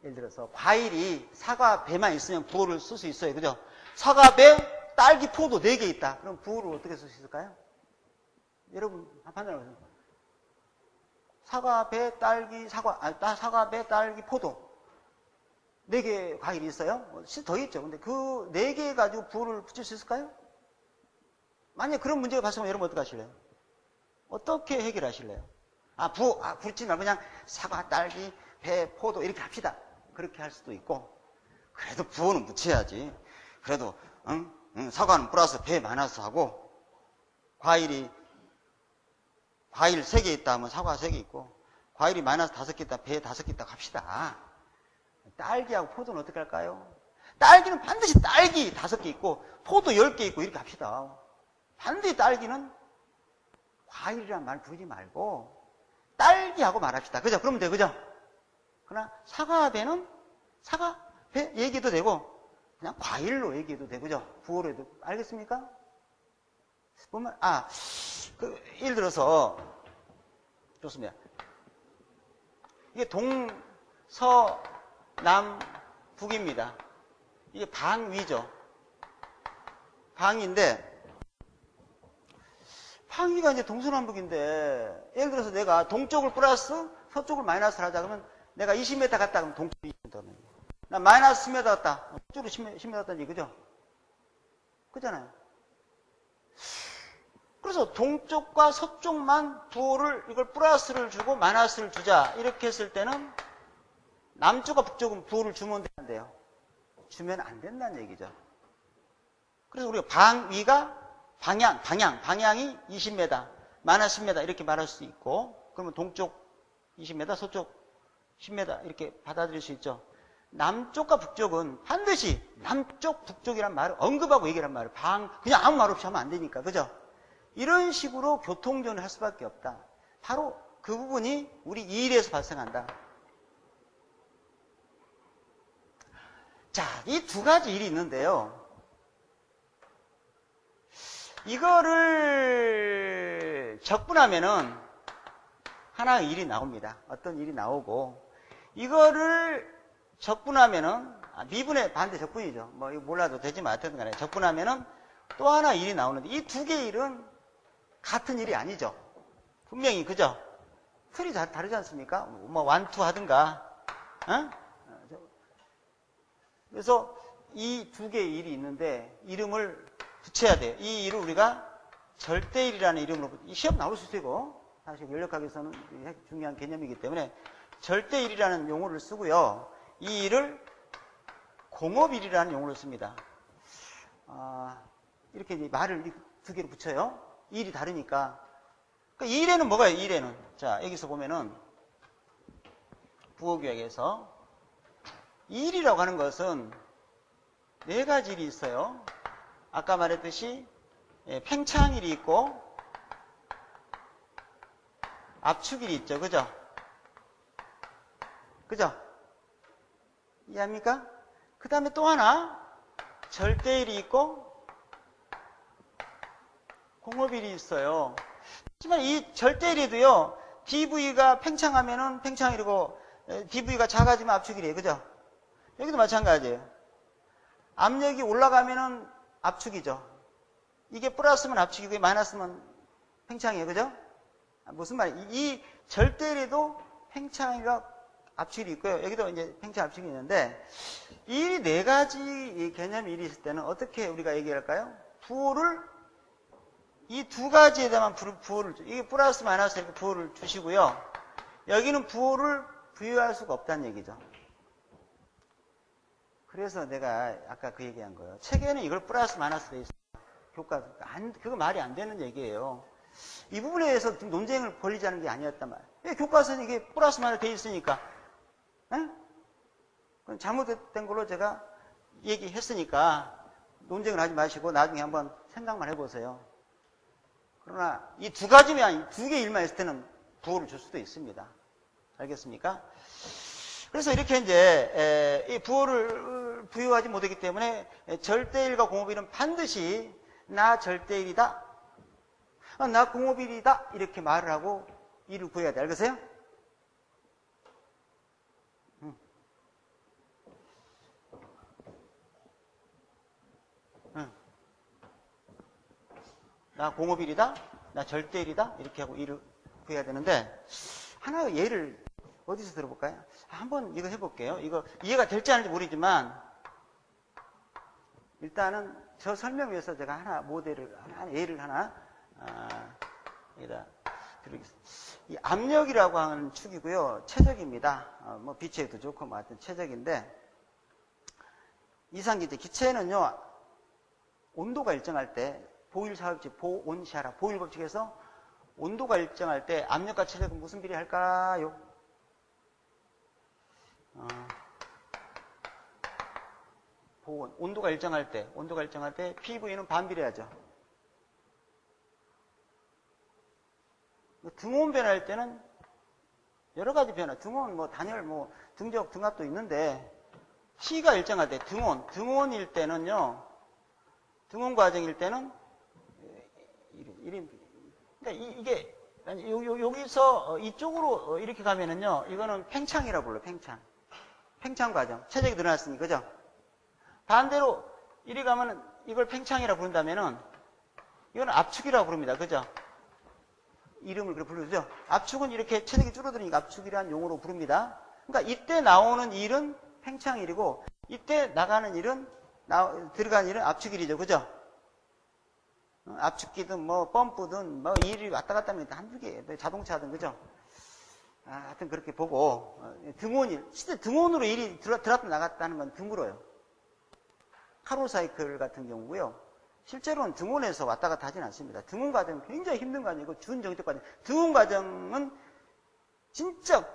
예를 들어서 과일이 사과 배만 있으면 부호를 쓸 수 있어요. 그죠? 사과, 배, 딸기, 포도 4개 있다. 그럼 부호를 어떻게 쓸 수 있을까요? 여러분 판단해보세요. 사과, 배, 딸기, 사과, 배, 딸기, 포도 4개 과일이 있어요. 더 있죠. 근데 그 4개 가지고 부호를 붙일 수 있을까요? 만약 그런 문제가 발생하면 여러분 어떻게 하실래요? 어떻게 해결하실래요? 붙이지 말고 그냥 사과, 딸기, 배, 포도 이렇게 합시다. 그렇게 할 수도 있고, 그래도 부호는 붙여야지. 그래도 사과는 플러스 배 마이너스 하고, 과일 3개 있다 하면 사과 3개 있고, 과일이 마이너스 5개 있다, 배 5개 있다 합시다. 딸기하고 포도는 어떻게 할까요? 딸기는 반드시 딸기 5개 있고, 포도 10개 있고 이렇게 합시다. 반드시 딸기는 과일이란 말 부르지 말고 딸기하고 말합시다. 그죠? 그러면 돼. 그죠? 그러나 사과, 배는 사과, 배 얘기해도 되고 그냥 과일로 얘기해도 되고 그죠? 부호로 해도 알겠습니까? 보면 예를 들어서 좋습니다. 이게 동서 남 북입니다. 이게 방위죠. 방위인데 방위가 이제 동서남북인데 예를 들어서 내가 동쪽을 플러스 서쪽을 마이너스를 하자 그러면 내가 20m 갔다 그러면 동쪽이 20m 가는 거예요. 나 마이너스 10m 갔다 서쪽으로 10m 갔다는 얘기죠. 그잖아요. 그래서 동쪽과 서쪽만 부호를 이걸 플러스를 주고 마이너스를 주자 이렇게 했을 때는 남쪽과 북쪽은 부호를 주면 되는데요. 주면 안 된다는 얘기죠. 그래서 우리가 방위가 방향이 20m, 마이너스 10m 이렇게 말할 수 있고 그러면 동쪽 20m, 서쪽 10m 이렇게 받아들일 수 있죠. 남쪽과 북쪽은 반드시 남쪽, 북쪽이란 말을 언급하고 얘기란 말을 그냥 아무 말 없이 하면 안 되니까. 그죠? 이런 식으로 교통전을 할 수밖에 없다. 바로 그 부분이 우리 이 일에서 발생한다. 자, 이 두 가지 일이 있는데요. 이거를 적분하면은 하나의 일이 나옵니다. 어떤 일이 나오고, 이거를 적분하면은, 미분의 반대 적분이죠. 뭐, 이거 몰라도 되지만 어쨌든 간에 적분하면은 또 하나 일이 나오는데, 이 두 개의 일은 같은 일이 아니죠. 분명히, 그죠? 틀이 다르지 않습니까? 뭐, 완투 하든가, 그래서 이 두 개의 일이 있는데, 이름을 붙여야 돼요. 이 일을 우리가 절대일이라는 이름으로, 시험 나올 수 있고, 사실 연력학에서는 중요한 개념이기 때문에 절대일이라는 용어를 쓰고요. 이 일을 공업일이라는 용어를 씁니다. 이렇게 이제 말을 두 개로 붙여요. 일이 다르니까. 그러니까 이 일에는 뭐가 있어요? 이 일에는. 자, 여기서 보면은 부호교역에서 이 일이라고 하는 것은 4가지 일이 있어요. 아까 말했듯이 팽창일이 있고 압축일이 있죠. 그죠? 그죠? 이해합니까? 그 다음에 또 하나 절대일이 있고 공업일이 있어요. 하지만 이 절대일에도요. dv가 팽창하면은 팽창일이고 dv가 작아지면 압축일이에요. 그죠? 여기도 마찬가지예요. 압력이 올라가면은 압축이죠. 이게 플러스면 압축이고 마이너스면 팽창이에요. 그죠? 무슨 말이에요? 이 절대일에도 팽창이가 압축이 있고요. 여기도 이제 팽창 압축이 있는데 이 4가지 개념 일이 있을 때는 어떻게 우리가 얘기할까요? 부호를 이 2가지에 대한 부호를 이게 플러스 마이너스 이렇게 부호를 주시고요. 여기는 부호를 부여할 수가 없다는 얘기죠. 그래서 내가 아까 그 얘기한 거예요. 책에는 이걸 플러스 마이너스 돼 있어요. 교과 그거 말이 안 되는 얘기예요. 이 부분에 대해서 논쟁을 벌이자는 게 아니었단 말이에요. 교과서는 이게 플러스 마이너스 돼 있으니까 그건 잘못된 걸로 제가 얘기했으니까 논쟁을 하지 마시고 나중에 한번 생각만 해보세요. 그러나 이 2가지면 2개 일만 있을 때는 부호를 줄 수도 있습니다. 알겠습니까? 그래서 이렇게 이제 이 부호를 부여하지 못하기 때문에 절대일과 공업일은 반드시 나 절대일이다, 나 공업일이다 이렇게 말을 하고 일을 구해야 돼. 알겠어요? 나 공업일이다, 나 절대일이다, 이렇게 하고 일을 구해야 되는데, 하나 예를 어디서 들어볼까요? 한번 이거 해볼게요. 이거 이해가 될지 안 될지 모르지만, 일단은 저 설명 위해서 제가 하나 모델을, 하나 예를 하나, 여기다 드리겠습니다. 이 압력이라고 하는 축이고요. 최적입니다. 뭐 비체도 좋고 뭐 하여튼 최적인데, 이상기체, 기체는요, 온도가 일정할 때, 보일 사업칙, 보온시하라, 보일 법칙에서 온도가 일정할 때 압력과 최적은 무슨 비례 할까요? 보온, 온도가 일정할 때 PV는 반비례하죠. 등온 변화할 때는 여러 가지 변화, 등온, 뭐 단열, 뭐 등적, 등압도 있는데, P가 일정할 때, 등온일 때는요, 등온 과정일 때는, 그러니까 이게, 여기서 이쪽으로 이렇게 가면은요, 이거는 팽창이라고 불러요, 팽창. 팽창 과정. 최적이 늘어났으니, 그죠? 반대로, 이리 가면은 이걸 팽창이라고 부른다면은, 이거는 압축이라고 부릅니다, 그죠? 이름을 그렇게 부르죠. 압축은 이렇게 최적이 줄어드니까 압축이라는 용어로 부릅니다. 그러니까 이때 나오는 일은 팽창일이고, 이때 나가는 일은, 들어가는 일은 압축일이죠. 그죠? 압축기든, 뭐, 펌프든, 뭐, 일이 왔다 갔다 하면 한두 개, 자동차든, 그죠? 하여튼 그렇게 보고, 등온일. 실제 등온으로 일이 들어왔다 나갔다는 건 드물어요. 카로사이클 같은 경우고요. 실제로는 등온에서 왔다 갔다 하진 않습니다. 등온 과정은 굉장히 힘든 과정이고, 준정적 과정. 등온 과정은 진짜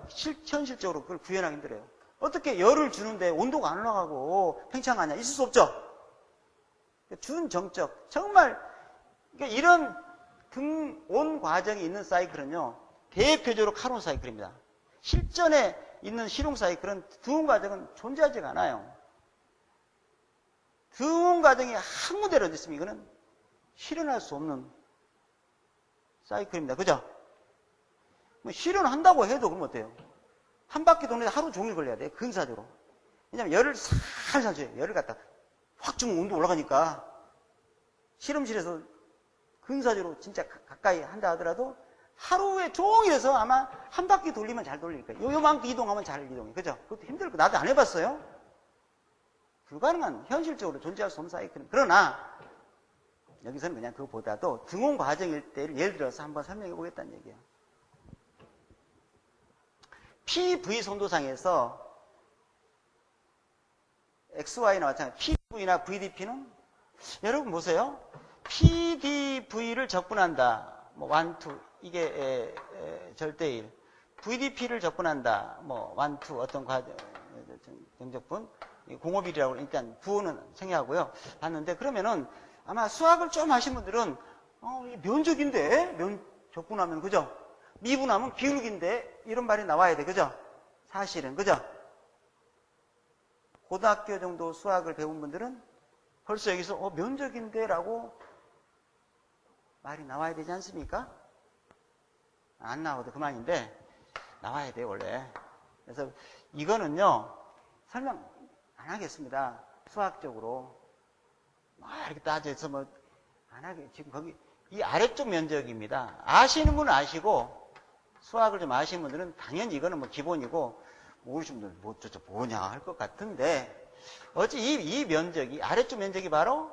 현실적으로 그걸 구현하기 힘들어요. 어떻게 열을 주는데 온도가 안 올라가고 팽창하냐? 있을 수 없죠. 준정적. 정말, 그러니까 이런 등온 과정이 있는 사이클은요, 대표적으로 카론 사이클입니다. 실전에 있는 실용 사이클은 등온 과정은 존재하지가 않아요. 등온 과정이 한 군데로 있으면 이거는 실현할 수 없는 사이클입니다. 그죠? 뭐 실현한다고 해도 그럼 어때요? 한 바퀴 도는데 하루 종일 걸려야 돼요. 근사적으로. 왜냐면 열을 살살 줘요. 열을 갖다 확 주면 온도 올라가니까. 실험실에서 근사적으로 진짜 가까이 한다 하더라도 하루에 종일해서 아마 한 바퀴 돌리면 잘 돌릴 거예요. 요만큼 이동하면 잘 이동해요. 그죠? 그것도 힘들 거. 나도 안 해봤어요. 불가능한, 현실적으로 존재할 수 없는 사이클은. 그러나, 여기서는 그냥 그거보다도 등온 과정일 때를 예를 들어서 한번 설명해 보겠다는 얘기예요. PV 선도상에서 XY나 마찬가지 PV나 VDP는 여러분 보세요. PDV를 적분한다. 뭐 1, 2 이게 절대일. VDP를 적분한다. 뭐 1, 2 어떤 과정 정적분 공업일이라고 일단 부호는 생략하고요. 봤는데 그러면은 아마 수학을 좀 하신 분들은 면적인데 적분하면 그죠? 미분하면 비율인데 이런 말이 나와야 돼. 그죠? 사실은 그죠? 고등학교 정도 수학을 배운 분들은 벌써 여기서 면적인데 라고 말이 나와야 되지 않습니까? 안 나와도 그만인데 나와야 돼 원래. 그래서 이거는요 설명 안 하겠습니다. 수학적으로 이렇게 따져서 뭐 안 하게. 지금 거기 이 아래쪽 면적입니다. 아시는 분은 아시고 수학을 좀 아시는 분들은 당연히 이거는 뭐 기본이고 모르시는 분들은 뭐 저저 뭐냐 할 것 같은데 어찌 이 면적이 아래쪽 면적이 바로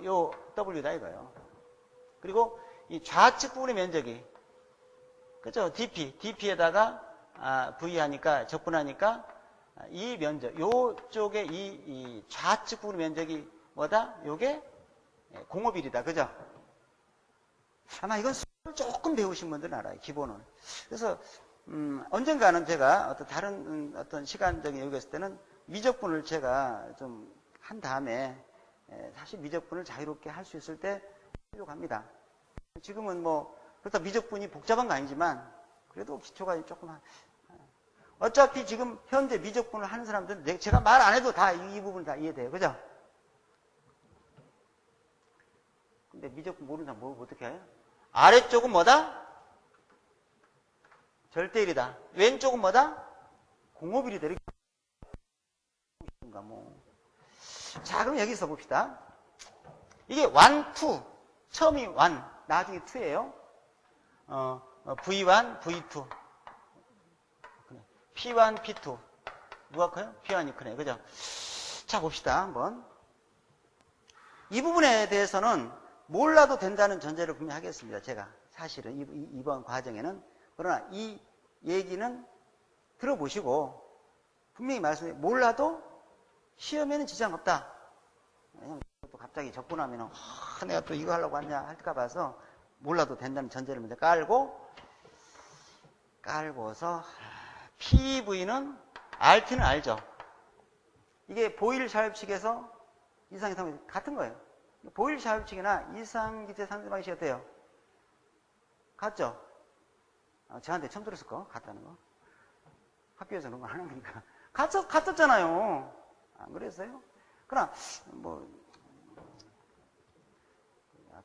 요 W다 이거예요. 그리고 이 좌측 부분의 면적이 그죠? DP에다가 V 하니까 적분하니까 이 면적 요쪽에 이 좌측 부분의 면적이 뭐다? 요게 공업일이다. 그죠? 아마 이건 수학을 조금 배우신 분들은 알아요. 기본은. 그래서 언젠가는 제가 어떤 다른 어떤 시간적인 여유가 있을 때는 미적분을 제가 좀 한 다음에 사실 미적분을 자유롭게 할 수 있을 때 하려고 합니다. 지금은 뭐 그렇다 미적분이 복잡한 거 아니지만 그래도 기초가 조금 어차피 지금 현재 미적분을 하는 사람들은 제가 말 안 해도 다 이 부분 다 이해돼요. 그죠? 근데 미적분 모르는 사람 뭐 어떻게 해요? 아래쪽은 뭐다? 절대일이다. 왼쪽은 뭐다? 공업일이다. 이렇게 뭐. 자, 그럼 여기서 봅시다. 이게 1, 2 처음이 1, 나중에 2예요. V1, V2. P1, P2. 누가 커요? P1이 크네. 그죠? 자, 봅시다. 한번. 이 부분에 대해서는 몰라도 된다는 전제를 분명히 하겠습니다. 제가. 사실은 이번 과정에는. 그러나 이 얘기는 들어보시고 분명히 말씀해 몰라도 시험에는 지장 없다. 왜냐면 또 갑자기 접근하면 내가 또 이거 하려고 왔냐 할까 봐서 몰라도 된다는 전제를 먼저 깔고서 PV는 RT는 알죠. 이게 보일 샤입식에서 이상기상방식 같은 거예요. 보일 샤입식이나 이상기체 상대방식이 어때요? 같죠? 저한테 처음 들었을 거 같다는 거. 학교에서 그런 거 하는 거니까. 같았잖아요. 안 그랬어요? 그러나 뭐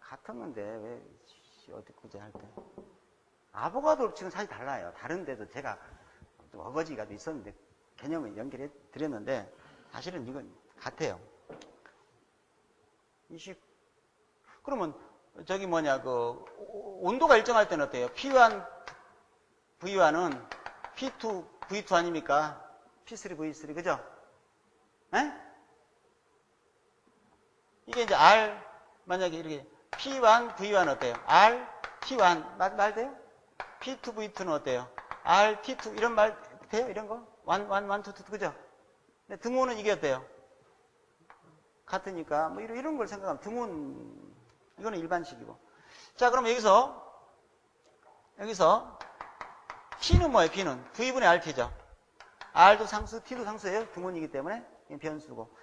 같았는데 왜 어떻게 할 때 아보가도 법칙은 사실 달라요. 다른데도 제가 또 어거지가 있었는데 개념을 연결해 드렸는데 사실은 이건 같아요. 그러면 저기 온도가 일정할 때는 어때요? P1, V1은 P2, V2 아닙니까? P3, V3 그죠? 에? 이게 이제 R 만약에 이렇게 P1, V1 어때요? R, T1 말 돼요? P2, V2는 어때요? R, T2 이런 말 돼요? 이런 거? 1, 2, 2, 그죠? 근데 등호는 이게 어때요? 같으니까 뭐 이런 걸 생각하면 등호는 이거는 일반식이고. 자, 그럼 여기서 P는 뭐예요? P는 V분의 RT죠. R도 상수, T도 상수예요. 등호이기 때문에 변수고.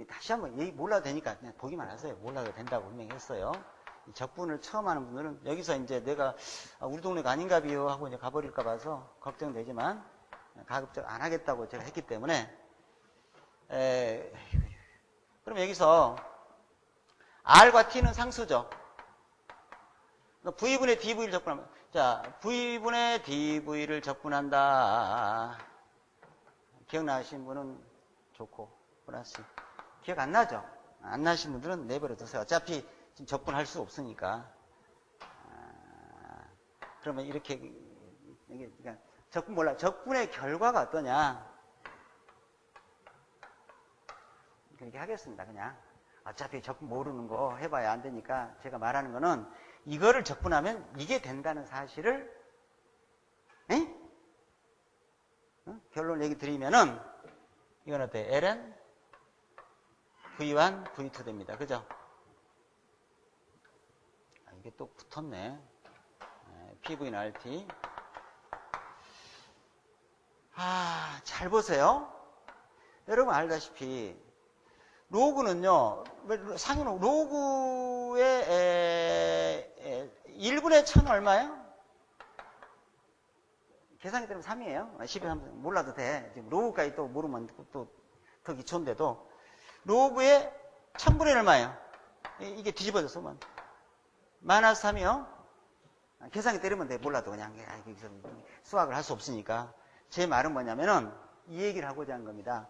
다시 한번 얘기 몰라도 되니까 그냥 보기만 하세요. 몰라도 된다고 분명히 했어요. 적분을 처음 하는 분들은 여기서 이제 내가 우리 동네가 아닌가 비요 하고 이제 가버릴까 봐서 걱정되지만 가급적 안 하겠다고 제가 했기 때문에 그럼 여기서 R과 T는 상수죠. V분의 DV를 적분하면 자, V분의 DV를 적분한다. 기억나신 분은 좋고 플러스 기억 안 나죠? 안 나신 분들은 내버려 두세요. 어차피 지금 적분할 수 없으니까. 그러면 이렇게 그러니까 적분의 결과가 어떠냐? 그렇게 하겠습니다. 그냥 어차피 적분 모르는 거 해봐야 안 되니까 제가 말하는 거는 이거를 적분하면 이게 된다는 사실을 결론 얘기 드리면은 이건 어때요? ln V1, V2 됩니다. 그죠? 이게 또 붙었네. PV는 RT. 잘 보세요. 여러분 알다시피 로그는요, 상은 로그의 1분의 1000 얼마예요? 계산이 되면 3이에요. 10에 3 몰라도 돼. 지금 로그까지 또 모르면 또 더 기초인데도 로그의 1000분의 얼마예요? 이게 뒤집어졌어. 마이너스 3이요? 계산기 때리면 돼. 몰라도 그냥 수학을 할 수 없으니까. 제 말은 뭐냐면은 이 얘기를 하고자 한 겁니다.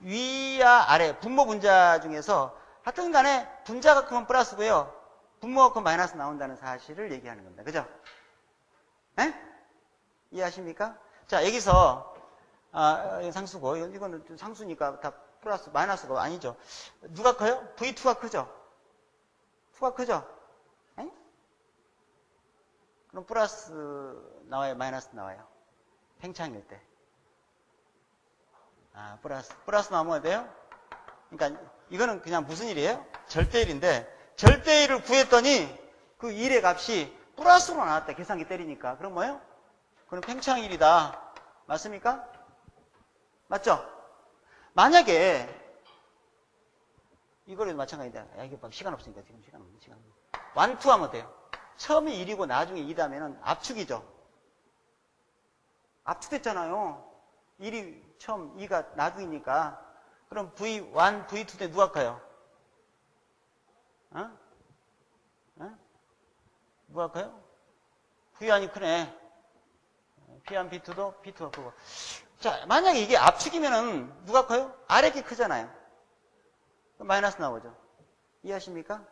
위와 아래 분모 분자 중에서 하여튼 간에 분자가 크면 플러스고요. 분모가 크면 마이너스 나온다는 사실을 얘기하는 겁니다. 그죠? 에? 이해하십니까? 자, 여기서 상수고 이거는 상수니까 다 플러스 마이너스가 아니죠. 누가 커요? V2가 크죠? 2가 크죠? 에? 그럼 플러스 나와요? 마이너스 나와요? 팽창일 때. 플러스 나오면 돼요? 그러니까 이거는 그냥 무슨 일이에요? 절대일인데 절대일을 구했더니 그 1의 값이 플러스로 나왔다. 계산기 때리니까. 그럼 뭐예요? 그럼 팽창일이다. 맞습니까? 맞죠? 만약에 이거를 마찬가지다. 이게 시간 없으니까 지금 시간. 1, 2 하면 돼요. 처음에 1이고 나중에 2다면은 압축이죠. 압축됐잖아요. 1이 처음, 2가 나중이니까. 그럼 V1, V2 때 누가 커요? 누가 커요? V1이 크네. P1, P2도 P2가 크고. 자, 만약에 이게 압축이면은 누가 커요? 아래 게 크잖아요. 그럼 마이너스 나오죠. 이해하십니까?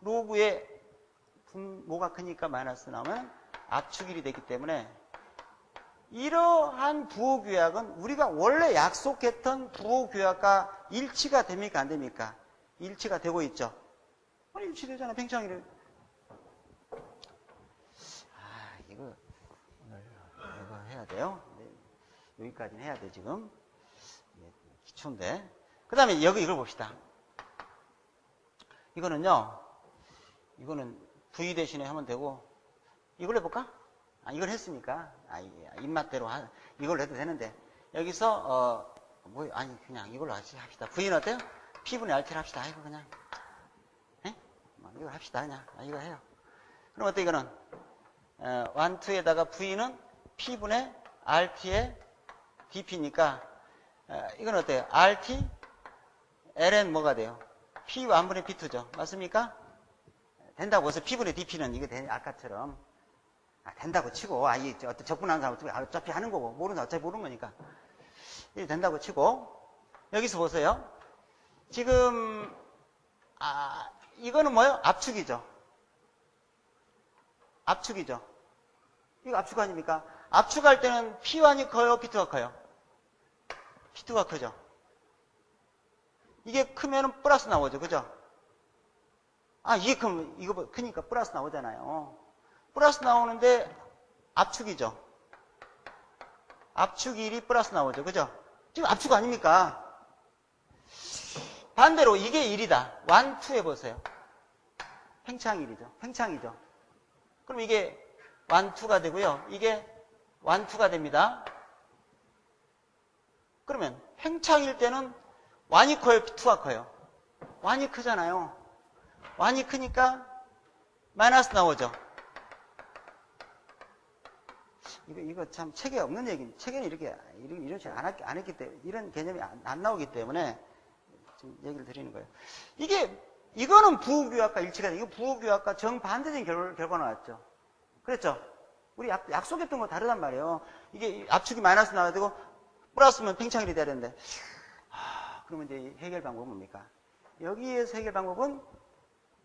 로그의 분모가 크니까 마이너스 나오면 압축1이 되기 때문에 이러한 부호규약은 우리가 원래 약속했던 부호규약과 일치가 됩니까? 안 됩니까? 일치가 되고 있죠. 일치되잖아. 팽창일을. 이거 해야 돼요. 여기까지는 해야 돼 지금. 기초인데. 그 다음에 이걸 봅시다. 이거는요. 이거는 V 대신에 하면 되고 이걸 해볼까? 이걸 했으니까 입맛대로 이걸로 해도 되는데 여기서 그냥 이걸로 합시다. V는 어때요? P분의 RT를 합시다. 이거 그냥 이거 합시다. 그냥 이거 해요. 그럼 어때 이거는 1, 2에다가 V는 P분의 RT의 DP니까 이건 어때요? RT ln 뭐가 돼요? P 1분의 P2죠. 맞습니까? 된다고 해서 P분의 DP는 이게 아까처럼 된다고 치고 적분하는 사람은 어차피 하는 거고 모르는 사람 어차피 모르는 거니까 이게 된다고 치고 여기서 보세요. 지금 이거는 뭐예요? 압축이죠. 압축이죠. 이거 압축 아닙니까? 압축할 때는 P1이 커요? P2가 커요? P2가 크죠. 이게 크면은 플러스 나오죠. 그죠? 이게 크면 이거 크니까 플러스 나오잖아요. 플러스 나오는데 압축이죠. 압축 1이 플러스 나오죠. 그죠? 지금 압축 아닙니까? 반대로 이게 1이다. 1, 2 해보세요. 팽창 1이죠. 팽창이죠. 그럼 이게 1, 2가 되고요. 이게 1, 2가 됩니다. 그러면 팽창일 때는 1이 커요? 2가 커요? 1이 크잖아요. 1이 크니까 마이너스 나오죠. 이거 참 책에 없는 얘기니 책에는 이렇게 안 했기 때문에 이런 개념이 안 나오기 때문에 지금 얘기를 드리는 거예요. 이거는 부호규약과 일치가 돼. 이거 부호규약과 정반대적인 결과 나왔죠. 그랬죠? 우리 약속했던 거 다르단 말이에요. 이게 압축이 마이너스 나와야 되고 플러스면 팽창일이 돼야 되는데 그러면 이제 해결 방법은 뭡니까? 여기에서 해결 방법은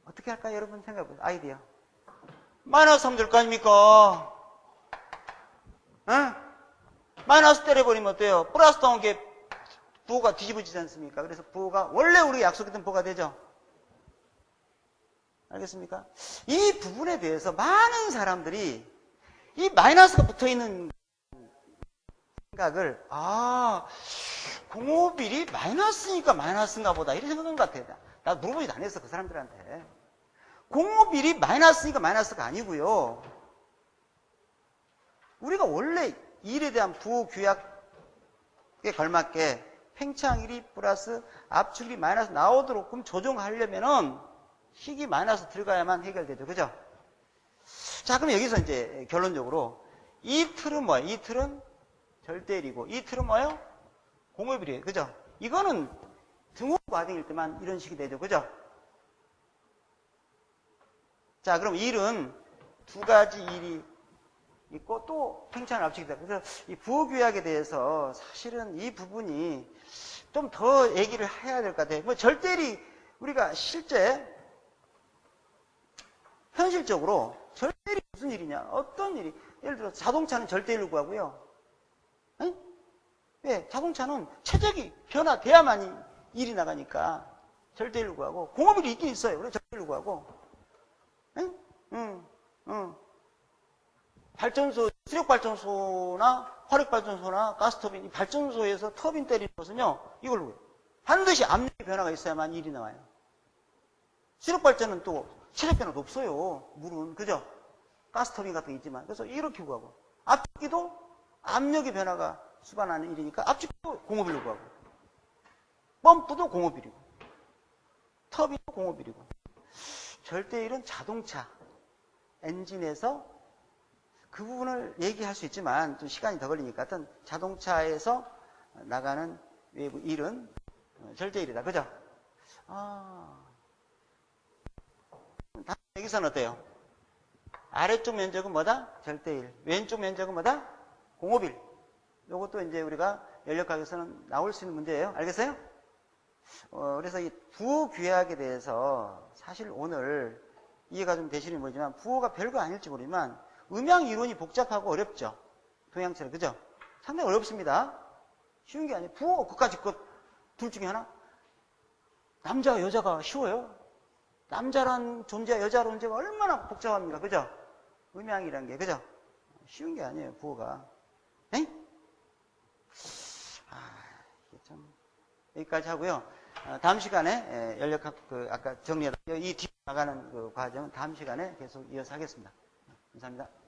어떻게 할까요? 여러분 생각해보세요. 아이디어. 마이너스 하면 될 거 아닙니까? 마이너스 때려버리면 어때요? 플러스 나온 게 부호가 뒤집어지지 않습니까? 그래서 부호가 원래 우리가 약속했던 부호가 되죠? 알겠습니까? 이 부분에 대해서 많은 사람들이 이 마이너스가 붙어있는 생각을 공호비리 마이너스니까 마이너스인가 보다 이렇게 생각한 것 같아요. 나 물어보지도 안 했어. 그 사람들한테. 공호비리 마이너스니까 마이너스가 아니고요. 우리가 원래 일에 대한 부호 규약에 걸맞게 팽창일이 플러스 압축일이 마이너스 나오도록 그럼 조정하려면은 식이 마이너스 들어가야만 해결되죠. 그죠? 자, 그럼 여기서 이제 결론적으로 이 틀은 뭐예요? 이 틀은 절대일이고 이 틀은 뭐예요? 공호비리예요. 그죠? 이거는 등호 과정일 때만 이런 식이 되죠. 그죠? 자, 그럼 1은 두 가지 일이 있고 또 팽창 압축이다. 그래서 이 부호규약에 대해서 사실은 이 부분이 좀 더 얘기를 해야 될 것 같아요. 절대일이 우리가 실제 현실적으로 절대일이 무슨 일이냐? 어떤 일이? 예를 들어 자동차는 절대일로 구하고요. 왜? 자동차는 최적이 변화돼야만이 일이 나가니까 절대일로 구하고 공업일이 있긴 있어요. 그래서 절대일로 구하고 발전소, 수력발전소나 화력발전소나 가스터빈, 이 발전소에서 터빈 때리는 것은요, 이걸로 해요. 반드시 압력의 변화가 있어야만 일이 나와요. 수력발전은 또 체력 변화도 없어요. 물은. 그죠? 가스터빈 같은 게 있지만. 그래서 이렇게 구하고. 압축기도 압력의 변화가 수반하는 일이니까 압축기도 공업일로 구하고. 펌프도 공업일이고. 터빈도 공업일이고. 절대일은 자동차, 엔진에서 그 부분을 얘기할 수 있지만 좀 시간이 더 걸리니까 하여튼 자동차에서 나가는 외부 일은 절대일이다. 그죠? 여기서는 어때요? 아래쪽 면적은 뭐다? 절대일. 왼쪽 면적은 뭐다? 공업일. 요것도 이제 우리가 연력학에서는 나올 수 있는 문제예요. 알겠어요? 그래서 이 부호 귀약에 대해서 사실 오늘 이해가 좀 되시는 모르지만 부호가 별거 아닐지 모르지만 음양 이론이 복잡하고 어렵죠. 동양처럼. 그죠? 상당히 어렵습니다. 쉬운 게 아니에요. 부호, 그까지 둘 중에 하나? 남자와 여자가 쉬워요? 남자란 존재, 여자란 존재가 얼마나 복잡합니까? 그죠? 음양이란 게, 그죠? 쉬운 게 아니에요, 부호가. 에? 이게 참, 여기까지 하고요. 다음 시간에, 연력학, 아까 정리해서, 이 뒤에 나가는 그 과정은 다음 시간에 계속 이어서 하겠습니다. 감사합니다.